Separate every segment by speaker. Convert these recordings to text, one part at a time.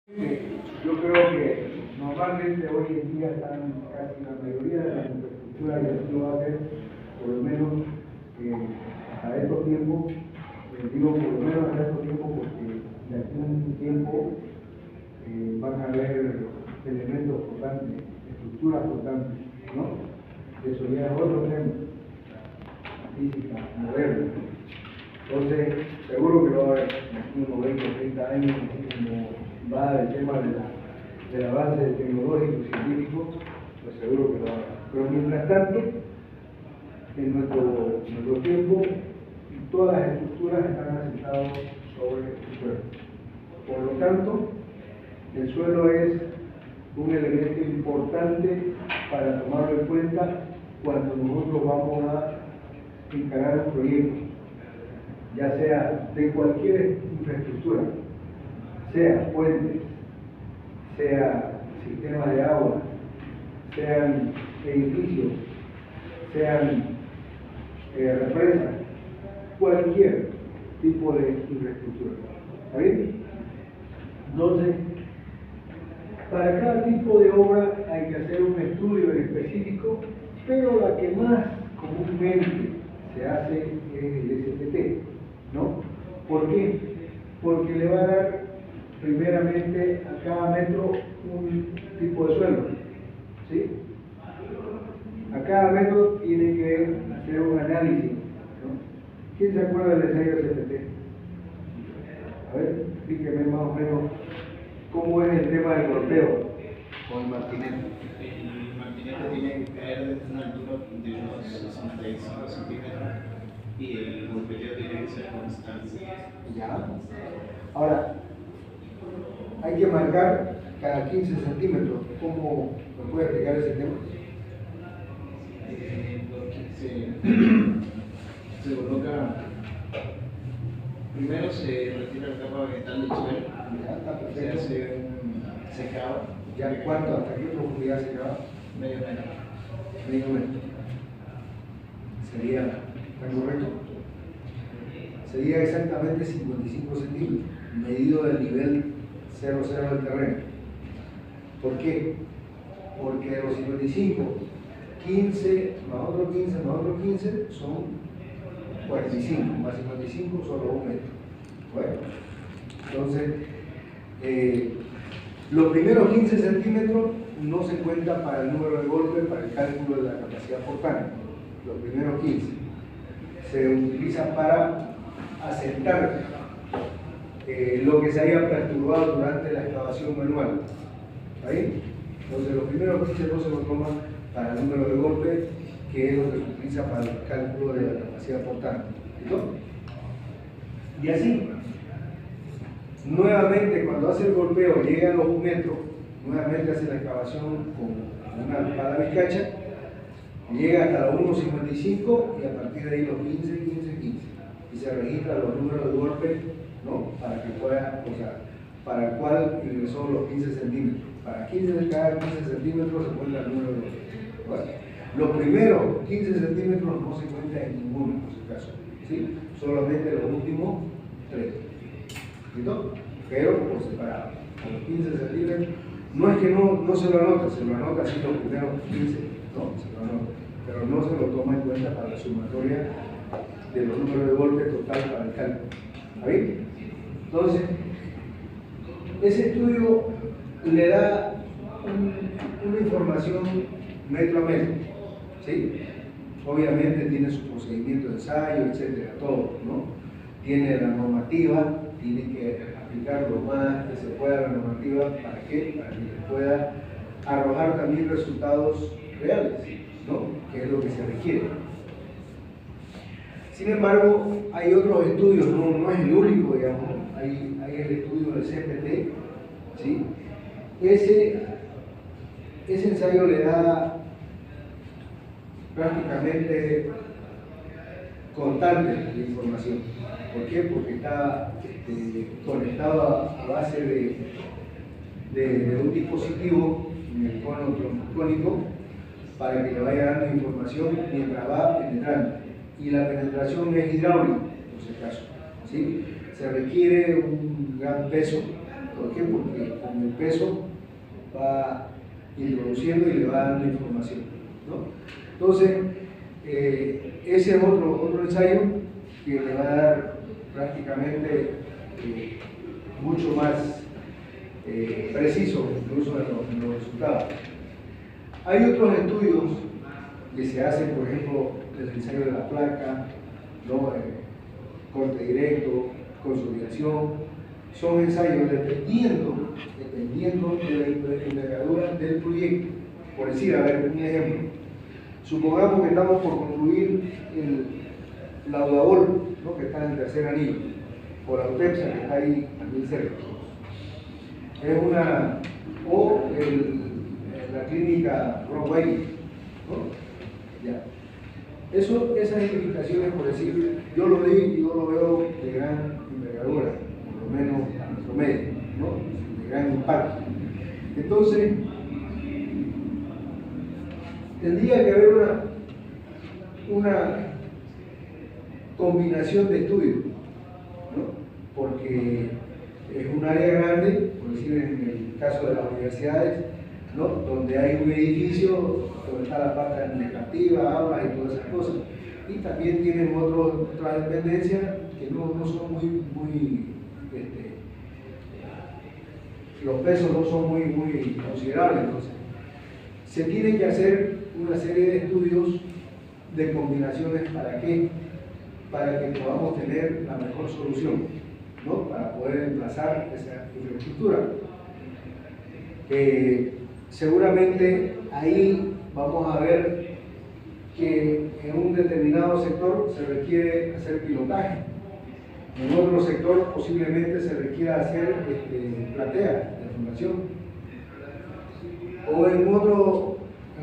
Speaker 1: Yo creo que normalmente hoy en día están casi la mayoría de las infraestructuras y así lo va a hacer, por lo menos hasta estos tiempos, digo por lo menos hasta estos tiempos porque de aquí a un tiempo van a haber elementos flotantes, estructuras flotantes, ¿no? Eso ya es otro tema, física, moderna. Entonces, seguro que lo va a haber en unos 20 o 30 años, así como va el tema del avance tecnológico y científico, pues seguro que lo va a haber. Pero mientras tanto, en nuestro tiempo, todas las estructuras están asentadas sobre el suelo. Por lo tanto, el suelo es un elemento importante para tomarlo en cuenta cuando nosotros vamos a encarar un proyecto, ya sea de cualquier infraestructura, sea puentes, sea sistemas de agua, sean edificios, sean represas, cualquier tipo de infraestructura. ¿Está bien? Entonces, para cada tipo de obra hay que hacer un estudio en específico, pero la que más comúnmente se hace es el STT, ¿no? ¿Por qué? Porque le va a dar primeramente a cada metro un tipo de suelo, ¿sí? A cada metro tiene que hacer un análisis, ¿no? ¿Quién se acuerda del ensayo STT? A ver, explíqueme más o menos cómo es el tema del golpeo con el martinete.
Speaker 2: El martinete tiene que caer desde una altura de unos 65 centímetros y el golpeteo tiene que ser constante.
Speaker 1: Ya. Ahora, hay que marcar cada 15 centímetros. ¿Cómo me puede explicar ese tema?
Speaker 2: Se coloca, primero se retira la capa vegetal del suelo,
Speaker 1: Ya, está
Speaker 2: se
Speaker 1: perfecto.
Speaker 2: hace un secado.
Speaker 1: ¿Ya cuánto? ¿Hasta qué profundidad se acaba?
Speaker 2: Medio metro.
Speaker 1: Medio metro. Sería, ¿está correcto? Sería exactamente 55 centímetros, medido del nivel 0,0 del terreno. ¿Por qué? Porque de los 55, 15 más otro 15 más otro 15 son 45, más 55 solo 1 metro. Bueno, entonces, los primeros 15 centímetros no se cuentan para el número de golpes, para el cálculo de la capacidad portante. Los primeros 15 se utilizan para asentar lo que se haya perturbado durante la excavación manual. ¿Ahí? Entonces los primeros 15 no se lo toman para el número de golpes, que es lo que se utiliza para el cálculo de la capacidad portante. ¿Listo? Y así, nuevamente cuando hace el golpeo, llega a los 1 metro, nuevamente hace la excavación con una pala vizcacha, llega hasta los 1,55 y a partir de ahí los 15, 15, 15. Y se registran los números de golpes, ¿no? Para que pueda, o sea, para el cual ingresó los 15 centímetros. Para 15 de cada 15 centímetros se cuenta el número de golpes. Bueno, los primeros 15 centímetros no se cuenta en ninguno, por si acaso, ¿sí? Solamente los últimos 3. ¿Listo? Pero por separado. A los 15 centímetros, no es que no se lo anota, se lo anota así los primeros 15, no, se lo anota, pero no se lo toma en cuenta para la sumatoria de los números de golpes total para el cálculo. ¿Está bien? Entonces, ese estudio le da una información metro a metro, ¿sí? Obviamente tiene su procedimiento de ensayo, etcétera, todo, ¿no? Tiene la normativa, tiene que aplicar lo más que se pueda la normativa, ¿para qué? Para que se pueda arrojar también resultados reales, ¿no? Que es lo que se requiere. Sin embargo, hay otros estudios, no es el único, digamos, hay el estudio del CPT, ¿sí? Ese ensayo le da prácticamente constante de información. ¿Por qué? Porque está conectado a base de un dispositivo en el cono trombocónico para que le vaya dando información mientras va penetrando. Y la penetración es hidráulica, por si acaso, ¿sí? Se requiere un gran peso ¿Por qué? Porque con el peso va introduciendo y le va dando información, ¿no? Entonces, ese es otro ensayo que le va a dar prácticamente mucho más preciso incluso en los resultados. Hay otros estudios que se hacen, por ejemplo, el ensayo de la placa, ¿no? Corte directo, consolidación. Son ensayos dependiendo de la envergadura del proyecto. Por decir, a ver, un ejemplo. Supongamos que estamos por concluir el Laudabol, ¿no? Que está en el tercer anillo, o la UTEPSA, que está ahí también cerca. Es una, o la clínica Broadway, ¿no? Ya. Esas edificaciones, por decir, yo lo veo de gran envergadura, por lo menos a nuestro medio, ¿no? De gran impacto. Entonces, tendría que haber una combinación de estudios, ¿no? Porque es un área grande, por decir en el caso de las universidades, ¿no? Donde hay un edificio donde está la parte administrativa, aulas y todas esas cosas. Y también tienen otras dependencias que no son muy los pesos no son muy considerables. Entonces, se tiene que hacer una serie de estudios de combinaciones. ¿Para qué? Para que podamos tener la mejor solución, ¿no? Para poder emplazar esa infraestructura. Seguramente ahí vamos a ver que en un determinado sector se requiere hacer pilotaje, en otro sector posiblemente se requiera hacer platea de formación, o en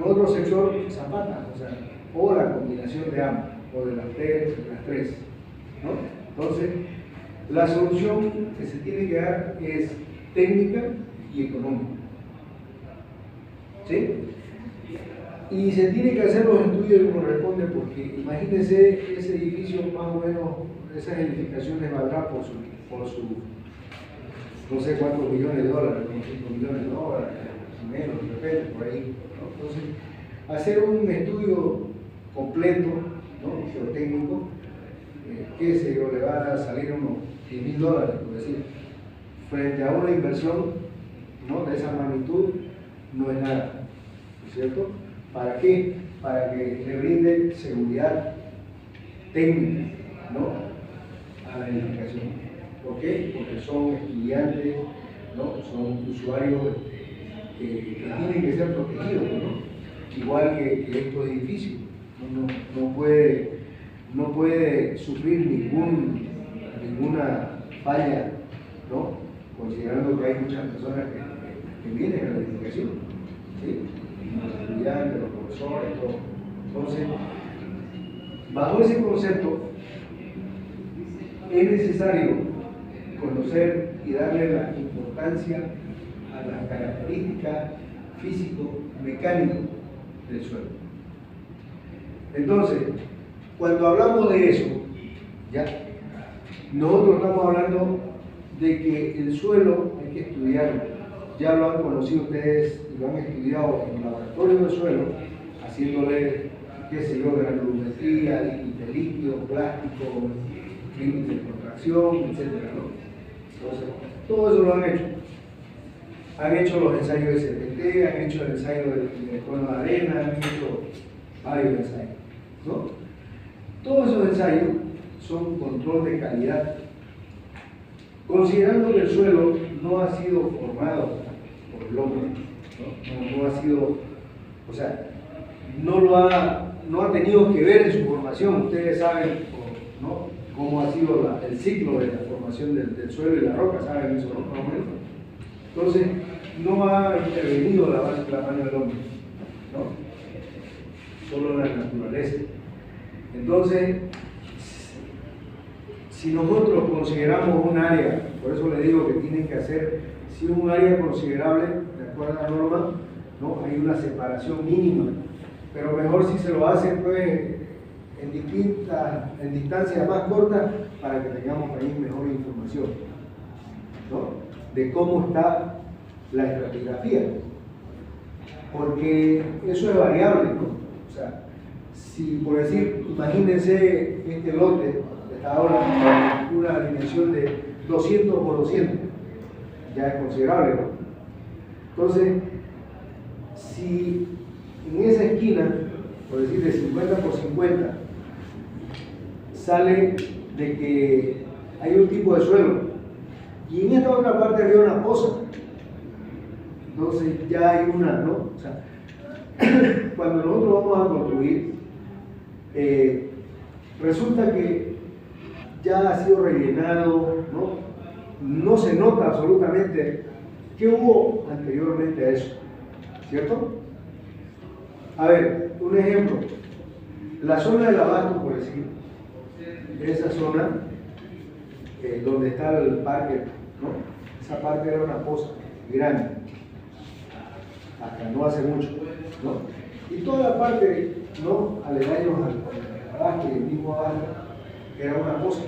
Speaker 1: otro sector zapata, o la combinación de ambas, o de las tres, ¿no? Entonces, la solución que se tiene que dar es técnica y económica. ¿Sí? Y se tiene que hacer los estudios que corresponden, porque imagínense ese edificio, más o menos, esas edificaciones valdrán por su no sé cuántos millones de dólares, como 5 millones de dólares, menos, de repente, por ahí, ¿no? Entonces, hacer un estudio completo, ¿no? Geotécnico, que le va a salir unos $10,000, por decir, frente a una inversión, ¿no? De esa magnitud, no es nada, ¿no es cierto? ¿Para qué? Para que le brinde seguridad técnica, ¿no? A la edificación. ¿Por qué? Porque son estudiantes, ¿no? Son usuarios que tienen que ser protegidos, ¿no? Igual que estos edificios. No puede sufrir ninguna falla, ¿no? Considerando que hay muchas personas que vienen a la edificación, ¿sí? Los estudiantes, los profesores, todo. Entonces, bajo ese concepto, es necesario conocer y darle la importancia a las características físico-mecánicas del suelo. Entonces, cuando hablamos de eso, ya, nosotros estamos hablando de que el suelo hay que estudiarlo. Ya lo han conocido ustedes y lo han estudiado en el laboratorio del suelo, haciéndole, qué sé yo, granulometría, líquido, plástico, límites de contracción, etc., ¿no? Entonces, todo eso lo han hecho. Han hecho los ensayos de SPT, han hecho el ensayo de cono de arena, han hecho varios ensayos, ¿no? Todos esos ensayos son control de calidad, considerando que el suelo no ha sido formado por el hombre, no ha sido, o sea, no ha tenido que ver en su formación. Ustedes saben, ¿no?, cómo ha sido el ciclo de la formación del suelo y la roca, saben eso, ¿no? Entonces, no ha intervenido la mano del hombre, ¿no? Solo la naturaleza. Entonces, si nosotros consideramos un área, por eso le digo que tienen que hacer, si es un área considerable, de acuerdo a la norma, ¿no?, hay una separación mínima, pero mejor si se lo hacen, pues, en distancias más cortas, para que tengamos ahí mejor información, ¿no? de cómo está la estratigrafía, porque eso es variable, ¿no? O sea, si por decir, imagínense este lote, está ahora una dimensión de 200 por 200, ya es considerable, ¿no? Entonces, si en esa esquina, por decir de 50 por 50, sale de que hay un tipo de suelo y en esta otra parte había una poza, entonces ya hay una, ¿no? O sea, cuando nosotros vamos a construir, resulta que ya ha sido rellenado, ¿no? No se nota absolutamente qué hubo anteriormente a eso, ¿cierto? A ver, un ejemplo, la zona del abasto, por decir, esa zona donde está el parque, ¿no? Esa parte era una poza grande, hasta no hace mucho, ¿no? Y toda la parte, ¿no? Aledaños al abasto y el mismo abasto, era una poza.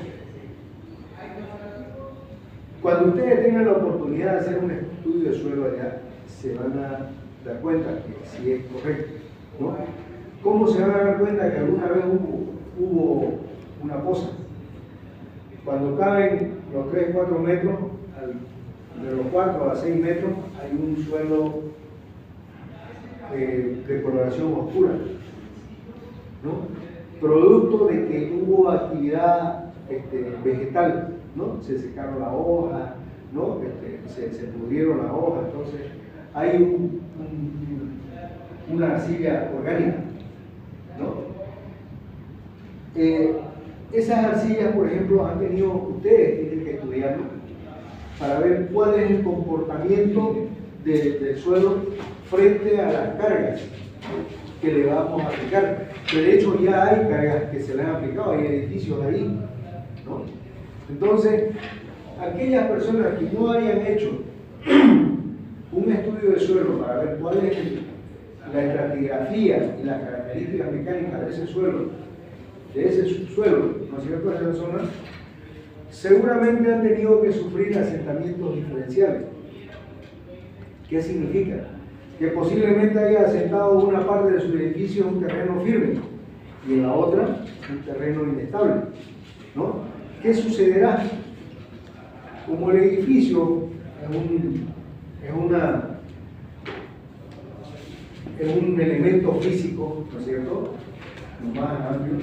Speaker 1: Cuando ustedes tengan la oportunidad de hacer un estudio de suelo allá, se van a dar cuenta que sí es correcto, ¿no? ¿Cómo se van a dar cuenta que alguna vez hubo una poza? Cuando caben los 3-4 metros, de los 4 a 6 metros, hay un suelo de coloración oscura, ¿no? Producto de que hubo actividad vegetal, ¿no? Se secaron las hojas, ¿no? Se pudrieron las hojas, entonces hay una arcilla orgánica, ¿no? Esas arcillas, por ejemplo, ustedes tienen que estudiarlo para ver cuál es el comportamiento del suelo frente a las cargas que le vamos a aplicar. Que de hecho ya hay cargas que se le han aplicado, hay edificios ahí, ¿no? Entonces, aquellas personas que no hayan hecho un estudio de suelo para ver cuál es la estratigrafía y las características mecánicas de ese suelo, ¿no es cierto?, de esa zona, seguramente han tenido que sufrir asentamientos diferenciales. ¿Qué significa? Que posiblemente haya asentado una parte de su edificio en un terreno firme y en la otra un terreno inestable, ¿no? ¿Qué sucederá? Como el edificio es un elemento físico, ¿no es cierto?, lo más amplio,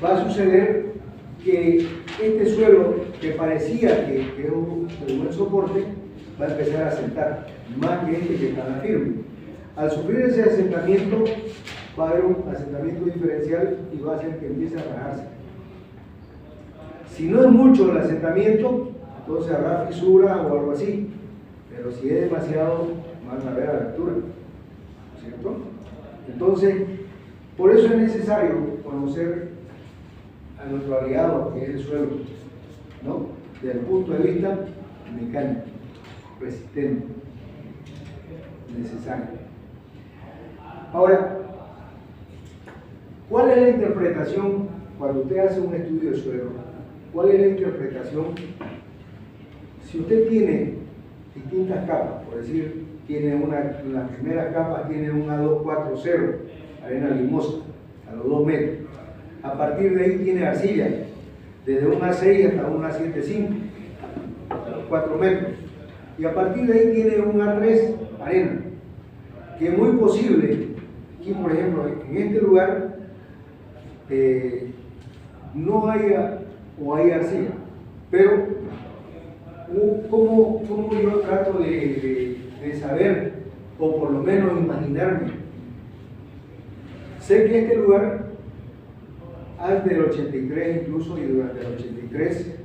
Speaker 1: va a suceder que este suelo que parecía que es un buen soporte va a empezar a asentar más que este que está firme. Al sufrir ese asentamiento va a haber un asentamiento diferencial y va a hacer que empiece a rajarse. Si no es mucho el asentamiento, entonces habrá fisura o algo así, pero si es demasiado van a haber abertura, ¿cierto? Entonces, por eso es necesario conocer a nuestro aliado, que es el suelo, ¿no? Desde el punto de vista mecánico, resistente, necesario. Ahora, ¿cuál es la interpretación cuando usted hace un estudio de suelo? ¿Cuál es la interpretación? Si usted tiene distintas capas, por decir, las primeras capas tienen un A240, arena limosa, a los 2 metros. A partir de ahí tiene arcilla, desde un A6 hasta un A75, a los 4 metros. Y a partir de ahí tiene un A3, arena, que es muy posible, aquí por ejemplo, en este lugar, no haya o hay arcilla, pero ¿cómo yo trato de saber, o por lo menos imaginarme? Sé que este lugar, antes del 83 incluso, y durante el 83,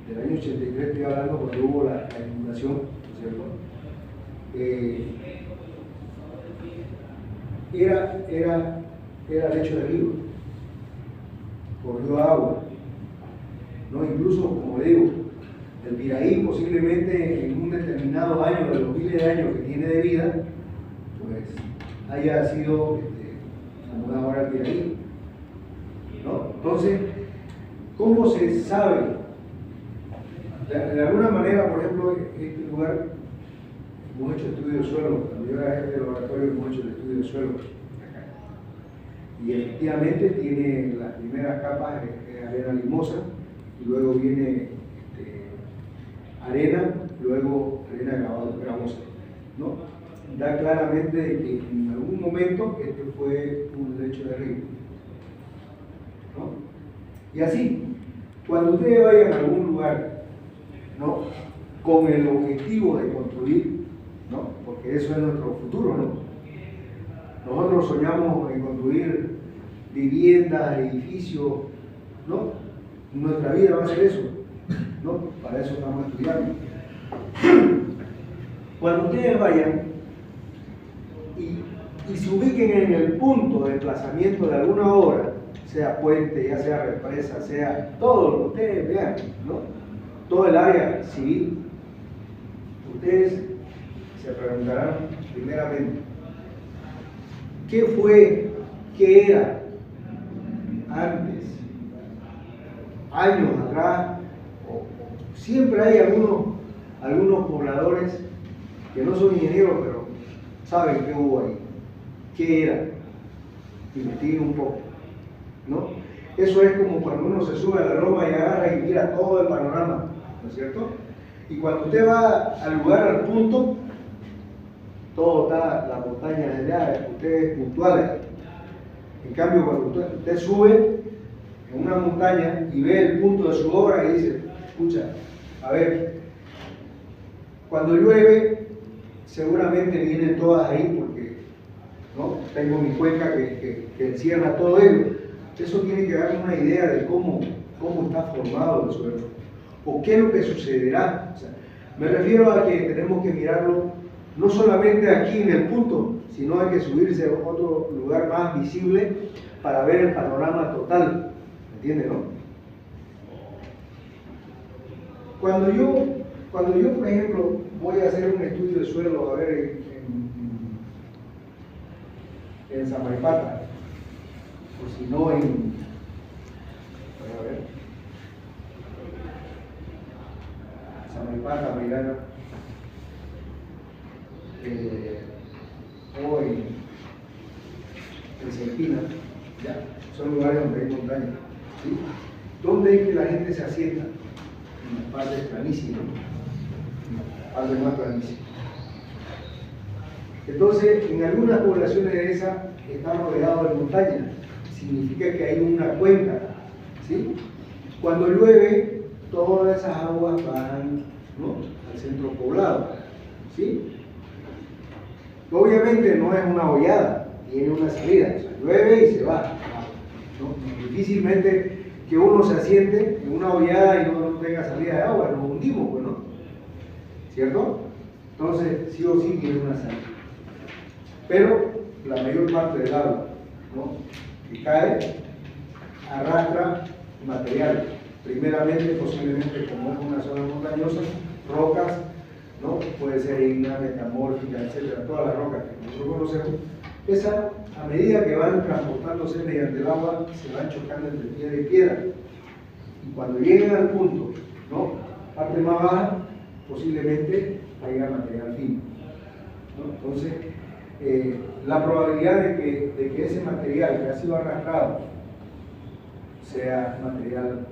Speaker 1: del año 83 estoy hablando cuando hubo la inundación, ¿no es cierto? Era lecho de río, corrió agua, ¿no? Incluso, como digo, el Piraí posiblemente en un determinado año de los miles de años que tiene de vida, pues haya sido como una hora el Piraí, ¿no? Entonces, ¿cómo se sabe De alguna manera, por ejemplo, este lugar, hemos hecho estudio de suelo, cuando yo era jefe de laboratorio, hemos hecho el estudio de suelo acá. Y efectivamente tiene las primeras capas de arena limosa, y luego viene arena, luego arena gravosa, ¿no? Da claramente de que en algún momento este fue un lecho de río, ¿no? Y así, cuando ustedes vayan a algún lugar, ¿no?, con el objetivo de construir, ¿no?, porque eso es nuestro futuro, ¿no? Nosotros soñamos en construir viviendas, edificios, ¿no? Nuestra vida va a ser eso, ¿no? Para eso estamos estudiando. Cuando ustedes vayan y se ubiquen en el punto de desplazamiento de alguna obra, sea puente, ya sea represa, sea todo lo que ustedes vean, ¿no?, todo el área civil, ustedes se preguntarán primeramente, ¿qué fue, qué era antes, años atrás? Siempre hay algunos pobladores que no son ingenieros, pero saben qué hubo ahí, qué era. Investiguen un poco, ¿no? Eso es como cuando uno se sube a la loma y agarra y mira todo el panorama, ¿no es cierto? Y cuando usted va al lugar, al punto, todo está, la montaña de allá, usted es puntual. En cambio, cuando usted sube en una montaña y ve el punto de su obra y dice, escucha, a ver, cuando llueve, seguramente vienen todas ahí porque, ¿no?, tengo mi cuenca que encierra todo ello. Eso tiene que darme una idea de cómo está formado el suelo o qué es lo que sucederá. O sea, me refiero a que tenemos que mirarlo no solamente aquí en el punto, sino hay que subirse a otro lugar más visible para ver el panorama total. ¿Me entiende, no? Cuando yo, por ejemplo, voy a hacer un estudio de suelo, a ver, en Samaipata, o si no a ver, Samaipata, Mairana, o en Selpina, ya, son lugares donde hay montaña, ¿sí? ¿Dónde es que la gente se asienta? En las partes planísimas, en las partes más planísimas. Entonces, en algunas poblaciones de esas están rodeados de montañas, significa que hay una cuenca, ¿sí? Cuando llueve, todas esas aguas van, ¿no?, al centro poblado, ¿sí? Obviamente no es una hollada, tiene una salida, o sea, llueve y se va, ¿no? Difícilmente que uno se asiente en una hollada y no tenga salida de agua, nos hundimos, pues, ¿no? ¿Cierto? Entonces, sí o sí tiene una salida. Pero la mayor parte del agua, ¿no?, que cae, arrastra material. Primeramente, posiblemente, como es una zona montañosa, rocas, ¿no?, puede ser igna, metamórfica, etcétera, todas las rocas que nosotros conocemos. Esa, a medida que van transportándose mediante el agua, se van chocando entre piedra y piedra. Y cuando lleguen al punto, ¿no?, parte más baja, posiblemente haya material fino, ¿no? Entonces, la probabilidad de que ese material que ha sido arrastrado sea material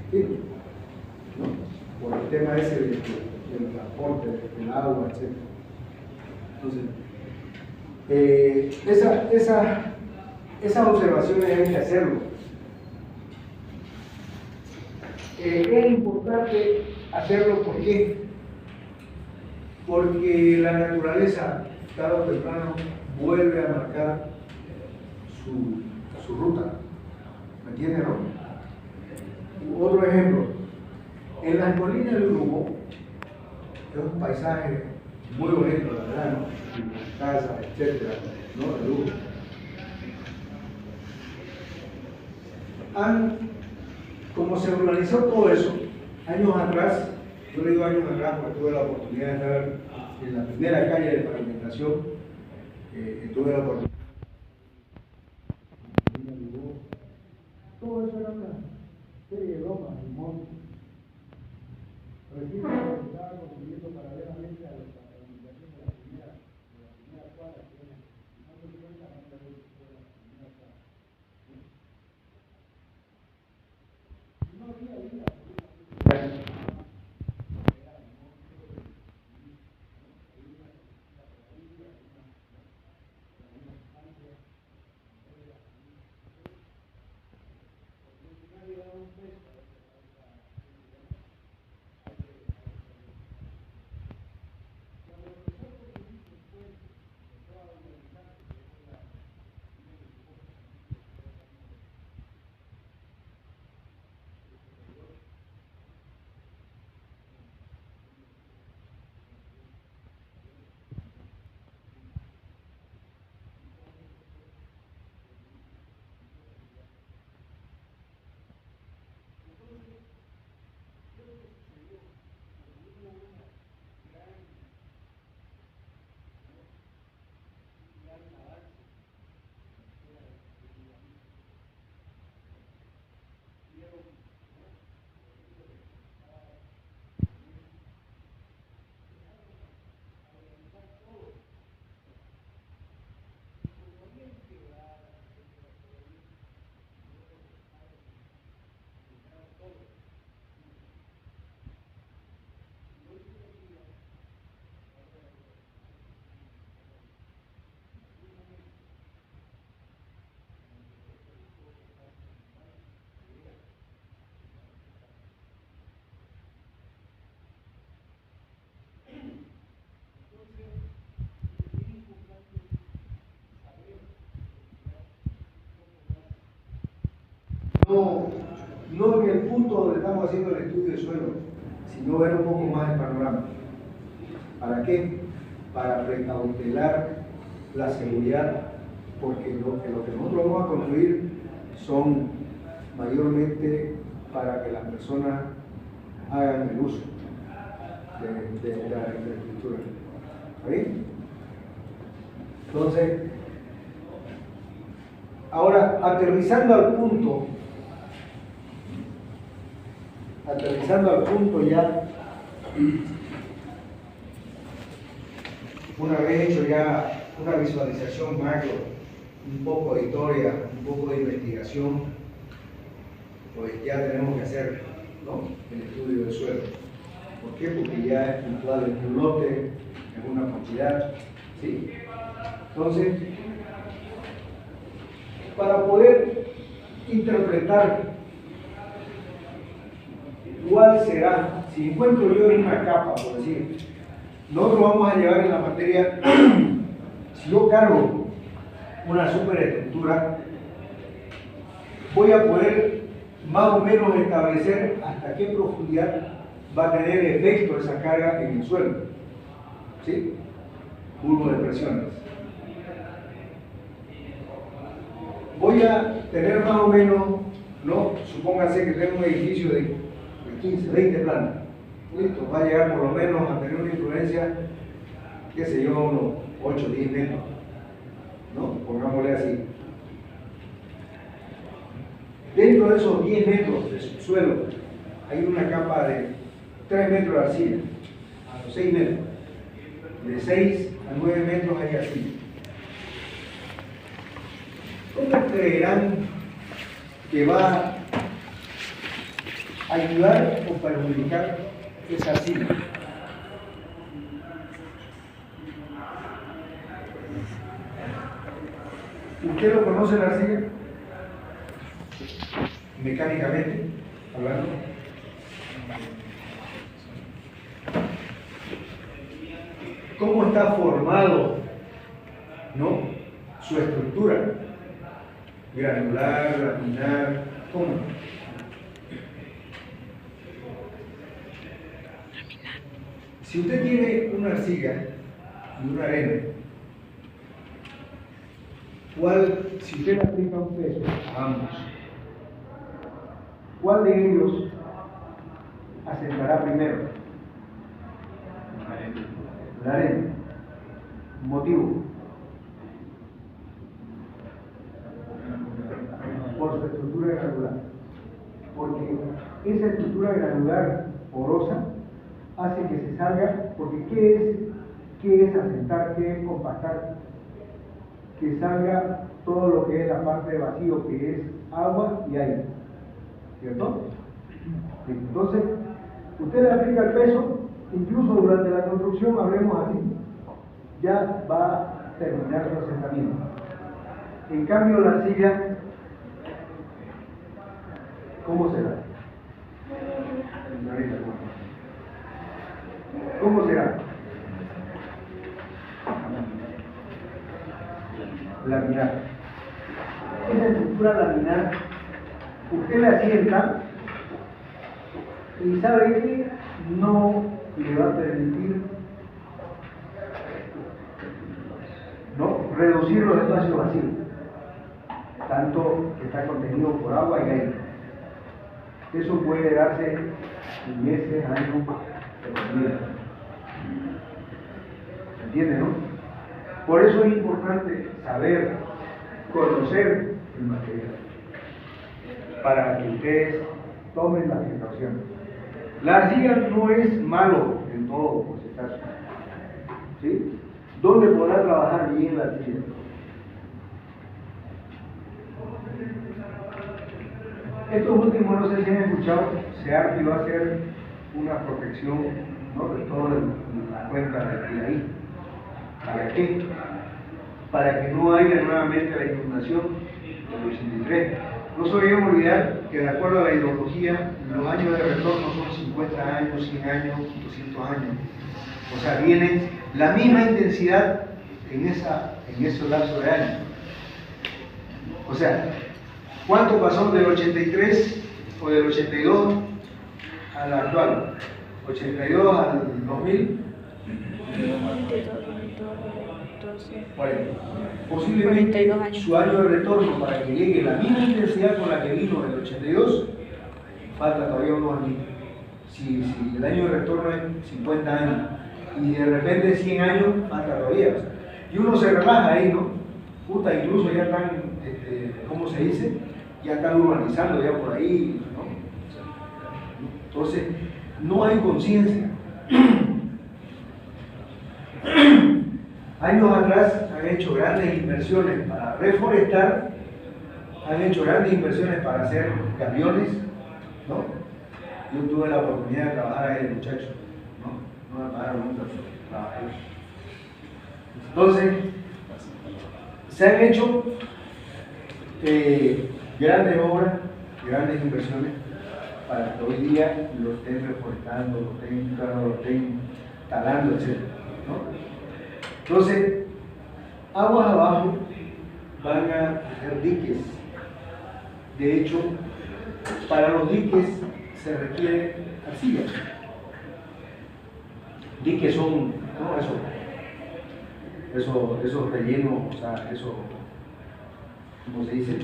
Speaker 1: fino, ¿no?, por el tema ese del transporte, del agua, etc. Entonces, esas observaciones hay que hacerlo. Es importante hacerlo, ¿por qué? Porque la naturaleza, tarde o temprano, vuelve a marcar su ruta. ¿Me entienden, no? Otro ejemplo, en las colinas del Uruguay, es un paisaje muy bonito, la verdad, ¿no?, casas, etcétera, ¿no?, de lujo. Como se organizó todo eso, años atrás, yo le digo años atrás porque tuve la oportunidad de estar en la primera calle de pavimentación, tuve la oportunidad. Todo eso era una serie de lomas y montes. recinto se estaba construyendo paralelamente a la ubicación de la primera cuadra, que era, no me cuenta más de la primera cuadra. No había vida. No en el punto donde estamos haciendo el estudio de suelo, sino ver un poco más el panorama. ¿Para qué? Para precautelar la seguridad, porque lo que nosotros vamos a construir son mayormente para que las personas hagan el uso de la infraestructura. ¿Está bien? Entonces, ahora aterrizando al punto ya, una vez hecho ya una visualización macro, un poco de historia, un poco de investigación, pues ya tenemos que hacer, ¿no?, el estudio del suelo. ¿Por qué? Porque ya es puntual en un lote, en una cantidad, ¿sí? Entonces, para poder interpretar cuál será, si encuentro yo en una capa, por decir, nosotros vamos a llevar en la materia, si yo cargo una superestructura, voy a poder más o menos establecer hasta qué profundidad va a tener efecto esa carga en el suelo, ¿sí? Curvo de presiones. Voy a tener más o menos, ¿no?, supóngase que tengo un edificio de 15, 20 plantas. Listo, va a llegar por lo menos a tener una influencia, qué sé yo, unos 8 o 10 metros, ¿no? Pongámosle así. Dentro de esos 10 metros de subsuelo hay una capa de 3 metros de arcilla, a los 6 metros. De 6 a 9 metros hay arcilla. ¿Cómo creerán que va a ayudar o perjudicar esa arcilla? ¿Usted lo conoce la arcilla? Mecánicamente hablando. ¿Cómo está formado, ¿no?, su estructura? Granular, laminar, ¿cómo? Si usted tiene una arcilla y una arena, si usted le aplica un peso a ambos, ¿cuál de ellos asentará primero? La arena. ¿Motivo? Por su estructura granular. Porque esa estructura granular porosa hace que se salga, porque ¿qué es asentar? ¿Qué es compactar? Que salga todo lo que es la parte de vacío, que es agua y aire, ¿cierto? Sí. Entonces, usted le aplica el peso, incluso durante la construcción, hablemos así, ya va a terminar su asentamiento. En cambio, la arcilla, ¿cómo será? ¿Cómo será? Laminar. Esa estructura laminar, usted la asienta y sabe que no le va a permitir reducir los espacios vacíos, tanto que está contenido por agua y aire. Eso puede darse en meses, años, de vida. ¿Entiende, no? Por eso es importante saber, conocer el material, para que ustedes tomen las precauciones. La arcilla no es malo en todo, por si acaso. ¿Sí? ¿Dónde podrá trabajar bien la arcilla? Estos últimos, no sé si han escuchado, SEARTI va a hacer una protección, ¿no?, de toda la cuenca de ahí. ¿Para qué? Para que no haya nuevamente la inundación del 83. No se olvidemos olvidar que de acuerdo a la hidrología, los años de retorno son 50 años, 100 años, 200 años. O sea, viene la misma intensidad en ese lapso de años. O sea, ¿cuánto pasó del 83 o del 82 al actual? 82 al 2000. 40. Posiblemente su año de retorno para que llegue la misma intensidad con la que vino el 82, falta todavía unos años. Si el año de retorno es 50 años y de repente 100 años, falta todavía. Y uno se relaja ahí, ¿no? Puta, incluso ya están, ¿cómo se dice? Ya están urbanizando ya por ahí, ¿no? Entonces, no hay conciencia. Años atrás han hecho grandes inversiones para reforestar, han hecho grandes inversiones para hacer camiones, ¿no? Yo tuve la oportunidad de trabajar ahí, muchachos, ¿no? No me pagaron mucho, trabajé. Entonces, se han hecho grandes obras, grandes inversiones para que hoy día lo estén reforestando, lo estén talando, etc., ¿no? Entonces, aguas abajo van a hacer diques. De hecho, para los diques se requiere arcilla. Diques son, ¿no?, esos rellenos, o sea, eso, ¿cómo se dice?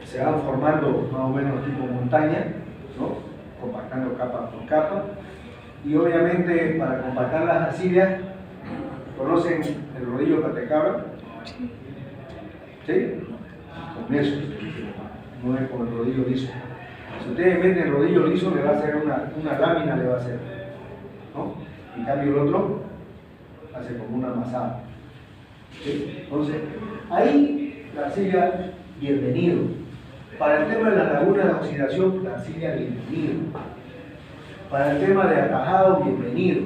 Speaker 1: Se van formando más o menos tipo montaña, ¿no?, compactando capa por capa. Y obviamente para compactar las arcillas, ¿conocen el rodillo patecabra? ¿Sí? Con eso, no es con el rodillo liso. Si ustedes meten el rodillo liso, le va a hacer una lámina, le va a hacer, ¿no? En cambio el otro hace como una amasada. ¿Sí? Entonces, ahí la arcilla, bienvenido. Para el tema de las lagunas de oxidación, la arcilla, bienvenido. Para el tema de atajado, bienvenido.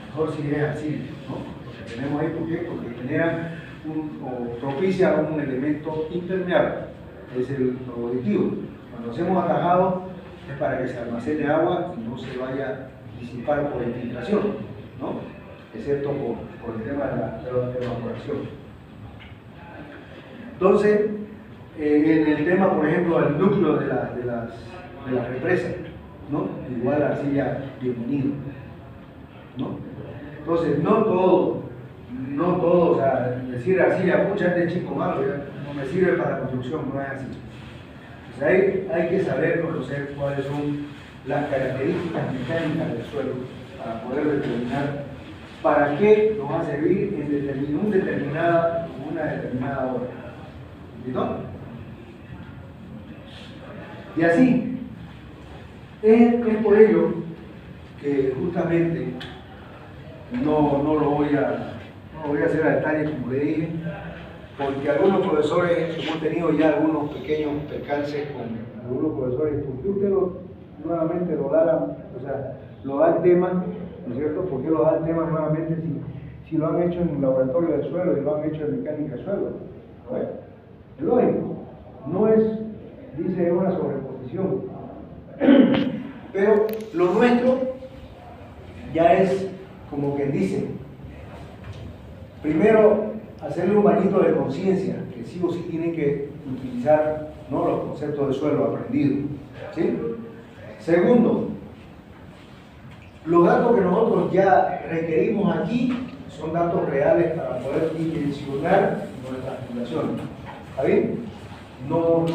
Speaker 1: Mejor si es así, ¿no? Lo que tenemos ahí, ¿por qué? Porque genera o propicia un elemento impermeable. Es el objetivo. Cuando hacemos atajado es para que se almacene agua y no se vaya a disipar por infiltración, ¿no? Excepto por el tema de la evaporación. Entonces, en el tema, por ejemplo, del núcleo de las represas, ¿no? Igual arcilla, bienvenido, ¿no? Entonces, no todo, o sea, decir arcilla, pucha, este chico malo, ya no me sirve para la construcción, no es así. O sea, hay que saber conocer cuáles son las características mecánicas del suelo para poder determinar para qué nos va a servir en una determinada obra. ¿Listo? Y así, Es por ello que justamente no lo voy a hacer a detalle, como le dije, porque algunos profesores hemos tenido ya algunos pequeños percances con algunos profesores, porque usted nuevamente lo da el tema, ¿no es cierto? ¿Por qué lo da el tema nuevamente si lo han hecho en un laboratorio de suelo y lo han hecho en mecánica de suelo? Bueno, es lógico, no es, dice, una sobreposición, pero lo nuestro ya es como quien dice, primero hacerle un bañito de conciencia, que sí o sí tienen que utilizar, ¿no?, los conceptos de suelo aprendidos, ¿sí? Segundo, los datos que nosotros ya requerimos aquí son datos reales para poder dimensionar nuestras fundaciones. ¿Está bien? No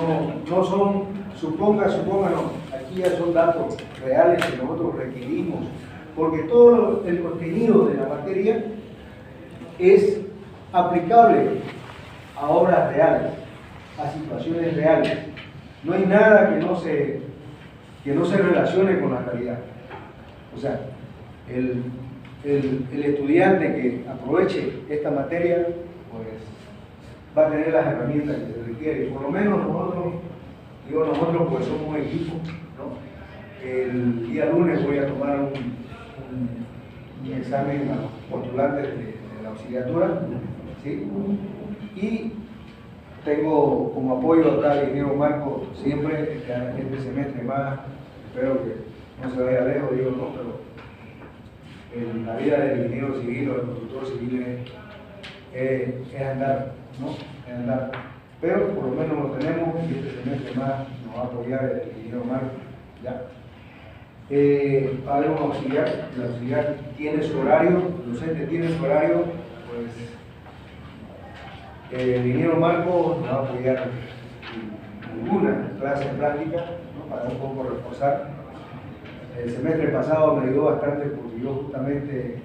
Speaker 1: son, suponga, no. Aquí ya son datos reales que nosotros requerimos, porque todo el contenido de la materia es aplicable a obras reales, a situaciones reales. No hay nada que no se relacione con la realidad. O sea, el estudiante que aproveche esta materia, pues va a tener las herramientas que se requiere. Por lo menos nosotros pues somos un equipo, ¿no? El día lunes voy a tomar un examen a los postulantes de la auxiliatura, ¿sí? Y tengo como apoyo acá al ingeniero Marco siempre, este semestre más, espero que no se vaya lejos, digo no, pero en la vida del ingeniero civil o del constructor civil es andar, ¿no? Es andar. Pero por lo menos lo tenemos y este semestre más nos va a apoyar el ingeniero Marco. Ya. Va a haber un auxiliar, el auxiliar tiene su horario, el docente tiene su horario, pues el ingeniero Marco nos va a apoyar en alguna clase práctica, ¿no?, para un poco reforzar. El semestre pasado me ayudó bastante porque yo justamente,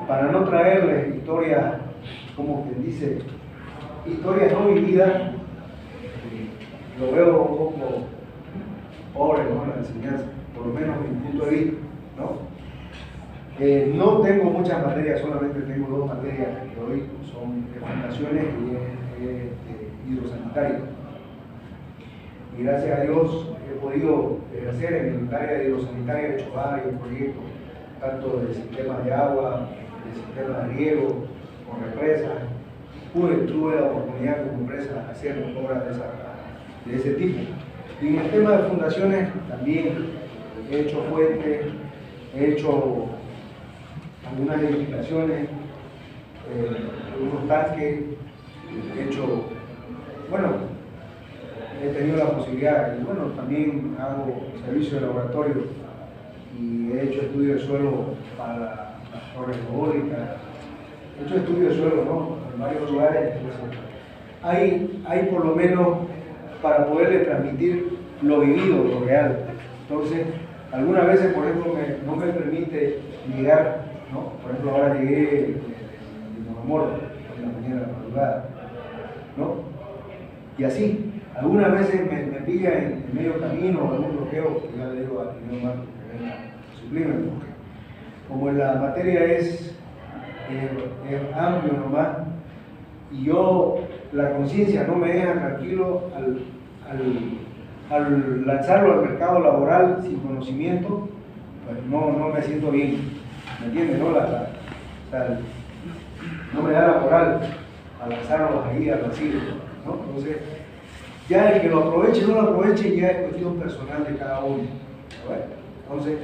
Speaker 1: para no traerles historias, como quien dice, historias no vividas, lo veo un poco pobre, ¿no?, en la enseñanza, por lo menos desde mi punto de vista, ¿no? No tengo muchas materias, solamente tengo 2 materias que hoy son de fundaciones y hidrosanitario. Y gracias a Dios he podido hacer en el área de hidrosanitaria, he hecho varios proyectos, tanto de sistemas de agua, de sistemas de riego, con represas. Tuve la oportunidad como empresa de hacer obras de ese tipo. Y en el tema de fundaciones también he hecho fuentes, he hecho algunas edificaciones, unos tanques, he hecho, bueno, he tenido la posibilidad, y bueno, también hago servicio de laboratorio y he hecho estudio de suelo para las torres eólicas, he hecho estudio de suelo, ¿no?, en varios lugares. Hay por lo menos para poderle transmitir lo vivido, lo real. Entonces, algunas veces, por ejemplo, no me permite llegar, ¿no? Por ejemplo, ahora llegué de Monamor, en la mañana de la madrugada, ¿no? Y así, algunas veces me pilla en medio camino o algún bloqueo, y ya le digo al señor Marco que venga a suplirme, porque como la materia es amplio nomás, y yo, la conciencia no me deja tranquilo al lanzarlo al mercado laboral sin conocimiento, pues no me siento bien, ¿me entiendes? No me da la moral a lanzarlos ahí al vacío, ¿no? Entonces, ya el que lo aproveche o no lo aproveche ya es cuestión personal de cada uno. Bueno, entonces,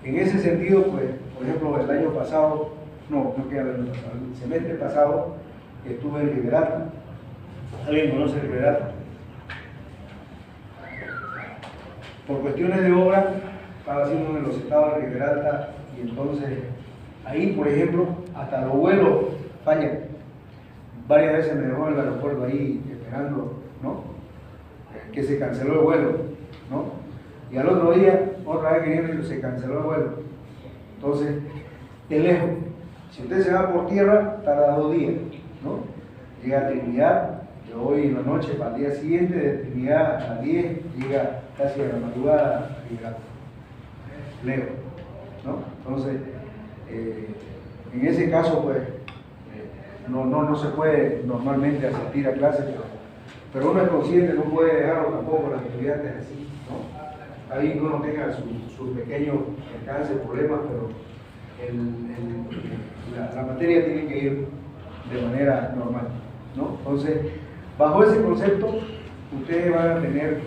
Speaker 1: en ese sentido, pues, por ejemplo, el año pasado, el semestre pasado estuve en Riberalta. ¿Alguien conoce Riberalta? Por cuestiones de obra, estaba haciendo en los estados de Riberalta y entonces ahí, por ejemplo, hasta los vuelos fallan. Varias veces me dejó en el aeropuerto ahí esperando, ¿no?, que se canceló el vuelo, ¿no? Y al otro día, otra vez que viene, se canceló el vuelo. Entonces, es lejos. Si usted se va por tierra, tarda 2 días, ¿no? Llega a Trinidad, de hoy en la noche para el día siguiente, de Trinidad a 10, llega casi a la madrugada a Riberalta. leo, ¿no? Entonces, en ese caso, pues, no se puede normalmente asistir a clases, pero uno es consciente, no puede dejarlo tampoco a los estudiantes así, ¿no? Está bien que uno tenga sus pequeños alcances, problemas, pero la materia tiene que ir de manera normal, ¿no? Entonces, bajo ese concepto, ustedes van a tener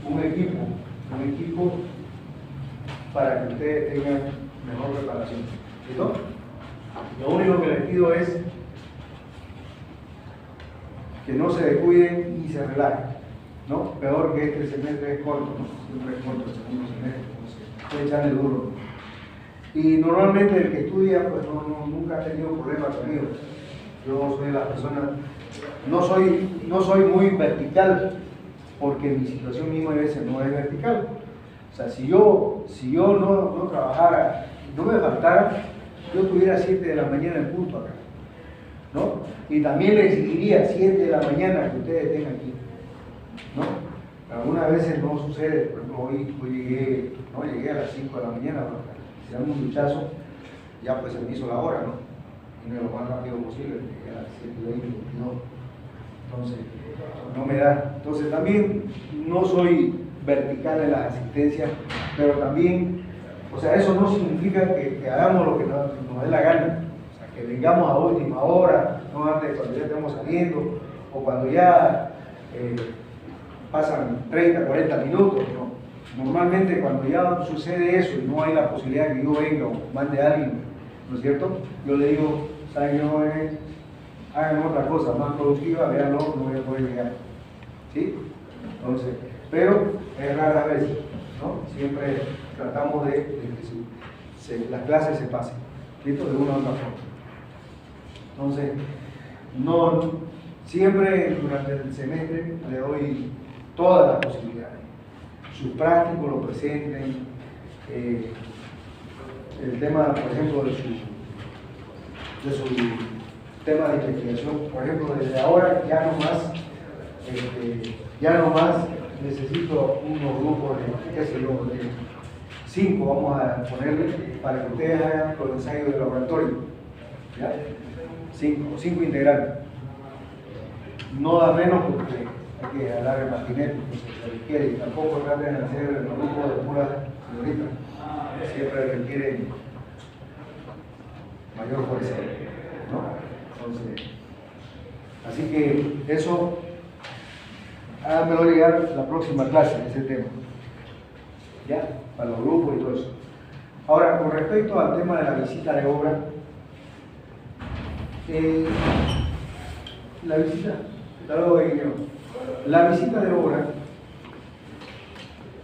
Speaker 1: un equipo para que ustedes tengan mejor preparación. ¿Listo? Lo único que les pido es que no se descuiden y se relajen, ¿no? Peor que este semestre es corto, ¿no? Siempre es corto el segundo semestre, entonces echarle duro. Y normalmente el que estudia, pues nunca ha tenido problemas conmigo. Yo soy la persona, no soy muy vertical, porque mi situación misma a veces no es vertical. O sea, si yo no trabajara, no me faltara, yo tuviera 7 de la mañana en punto acá, ¿no? Y también le exigiría 7 de la mañana que ustedes estén aquí, ¿no? Algunas veces no sucede, por ejemplo, hoy llegué a las 5 de la mañana, si damos un duchazo, ya pues se me hizo la hora, ¿no? Y lo más rápido posible, llegué a las 7:20, ¿no? Entonces, no me da. Entonces también no soy vertical en las asistencias, pero también, o sea, eso no significa que hagamos lo que nos dé la gana. O sea, que vengamos a última hora, no antes cuando ya estemos saliendo, o cuando ya pasan 30, 40 minutos, ¿no? Normalmente cuando ya sucede eso y no hay la posibilidad de que yo venga o mande a alguien, ¿no es cierto? Yo le digo, ¿saben qué, jóvenes? Hagan otra cosa más productiva, véanlo, no voy a poder llegar. ¿Sí? Entonces, pero es rara vez, ¿no? Siempre tratamos de que las clases se pasen, ¿listo? De una u otra forma. Entonces, siempre durante el semestre le doy todas las posibilidades. Sus prácticos lo presenten, el tema, por ejemplo, de su tema de investigación, por ejemplo, desde ahora ya no más necesito unos grupos de, qué sé yo, de 5, vamos a ponerle, para que ustedes hagan los ensayos de laboratorio, ¿ya? 5 integrantes. No da menos porque hay que hablar el patinete, se requiere, y tampoco traten de hacer el grupo de puras señoritas, siempre requieren mayor fuerza, ¿no? Entonces, así que eso, háganmelo llegar la próxima clase, ese tema, ¿ya? Para los grupos y todo eso. Ahora, con respecto al tema de la visita de obra, la visita de obra,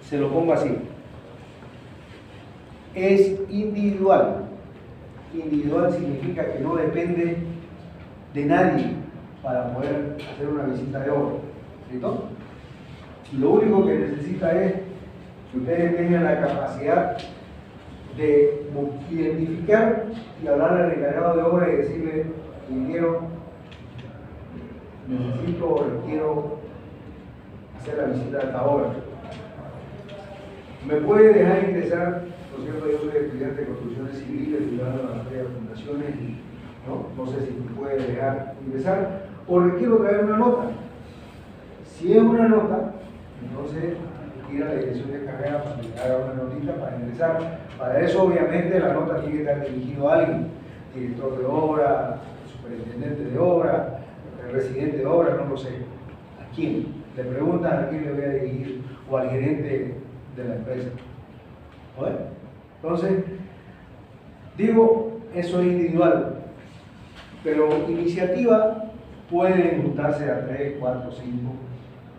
Speaker 1: se lo pongo así, es individual. Individual significa que no depende de nadie para poder hacer una visita de obra. ¿Listo? Lo único que necesita es que ustedes tengan la capacidad de identificar y hablarle al encargado de obra y decirle, ingeniero, necesito o requiero hacer la visita de esta obra. ¿Me puede dejar ingresar? Por cierto, yo soy estudiante de construcciones civiles, estudiando en la materia de fundaciones, y no sé si me puede dejar ingresar, o requiero traer una nota. Si es una nota, entonces ir a la dirección de carrera para que haga una notita para ingresar. Para eso, obviamente, la nota tiene que estar dirigida a alguien, director de obra, superintendente de obra, residente de obra, no lo sé. ¿A quién? Le preguntan a quién le voy a dirigir, o al gerente de la empresa. ¿Vale? Entonces, digo, eso es individual, pero iniciativa pueden juntarse a 3, 4, 5,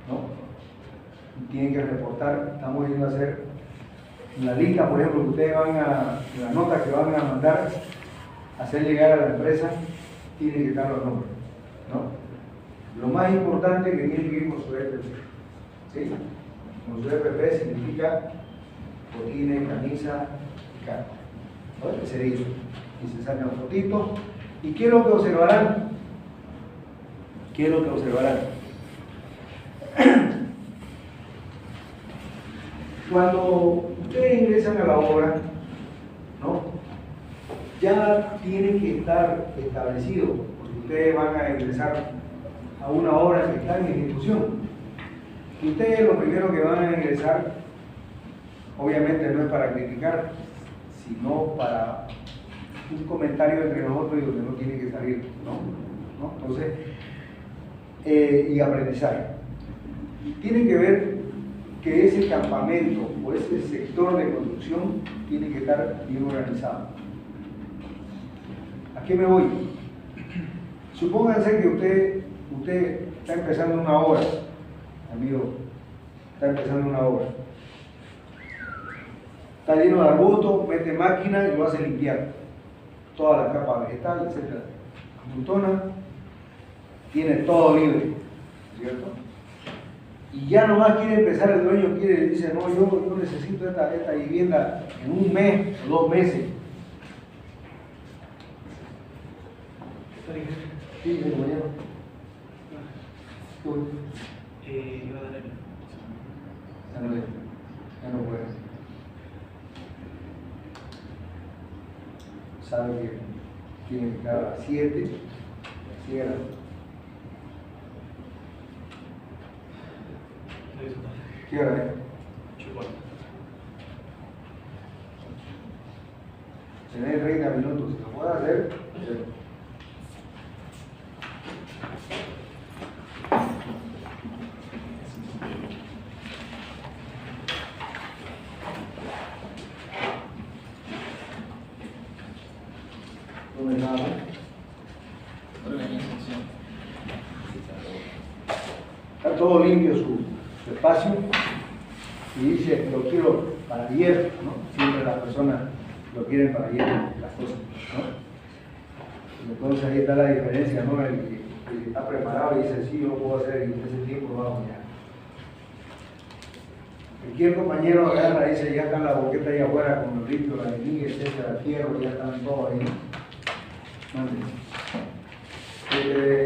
Speaker 1: ¿no? Tienen que reportar, estamos yendo a hacer la lista, por ejemplo, que ustedes van a, la nota que van a mandar, hacer llegar a la empresa, tienen que estar los nombres, ¿no? Lo más importante que tienen que ir con su EPP, ¿sí? Con su EPP significa botines, camisa y carro, ¿no? Ese dicho. Y se sacan fotitos. ¿Y qué es lo que observarán? ¿Qué es lo que observarán? Cuando ustedes ustedes ingresan a la obra, ¿no? Ya tiene que estar establecido, porque ustedes van a ingresar a una obra que está en ejecución. Y ustedes lo primero que van a ingresar, obviamente no es para criticar, sino para un comentario entre nosotros y donde no tiene que salir, ¿no? Entonces, y aprendizaje. Tienen que ver que ese campamento o ese sector de construcción tiene que estar bien organizado. ¿A qué me voy? Supónganse que usted está empezando una obra, amigo, está empezando una obra. Está lleno de arbustos, mete máquina y lo hace limpiar. Toda la capa vegetal, etc. Amontona, tiene todo libre, ¿cierto? Y ya nomás quiere empezar, el dueño dice, no, yo necesito esta vivienda en un mes o 2 meses. Sí, compañero.
Speaker 2: Iba a dar
Speaker 1: ya no puede. Sabe que tiene que estar a las 7, cierra. ¿Qué hora es? Tenés 30 minutos, si lo puedes hacer, hazlo. ¿Dónde está?
Speaker 2: Organización.
Speaker 1: Está todo limpio su espacio y dice, lo quiero para ayer, ¿no? Siempre las personas lo quieren para ayer, las cosas, ¿no? Entonces ahí está la diferencia, ¿no? El que está preparado y dice, sí, yo lo puedo hacer en ese tiempo, lo hago ya. Cualquier compañero agarra y dice, ya están las boquetas ahí afuera con los limpio, la arenilla, etcétera, el fierro, ya están todos ahí.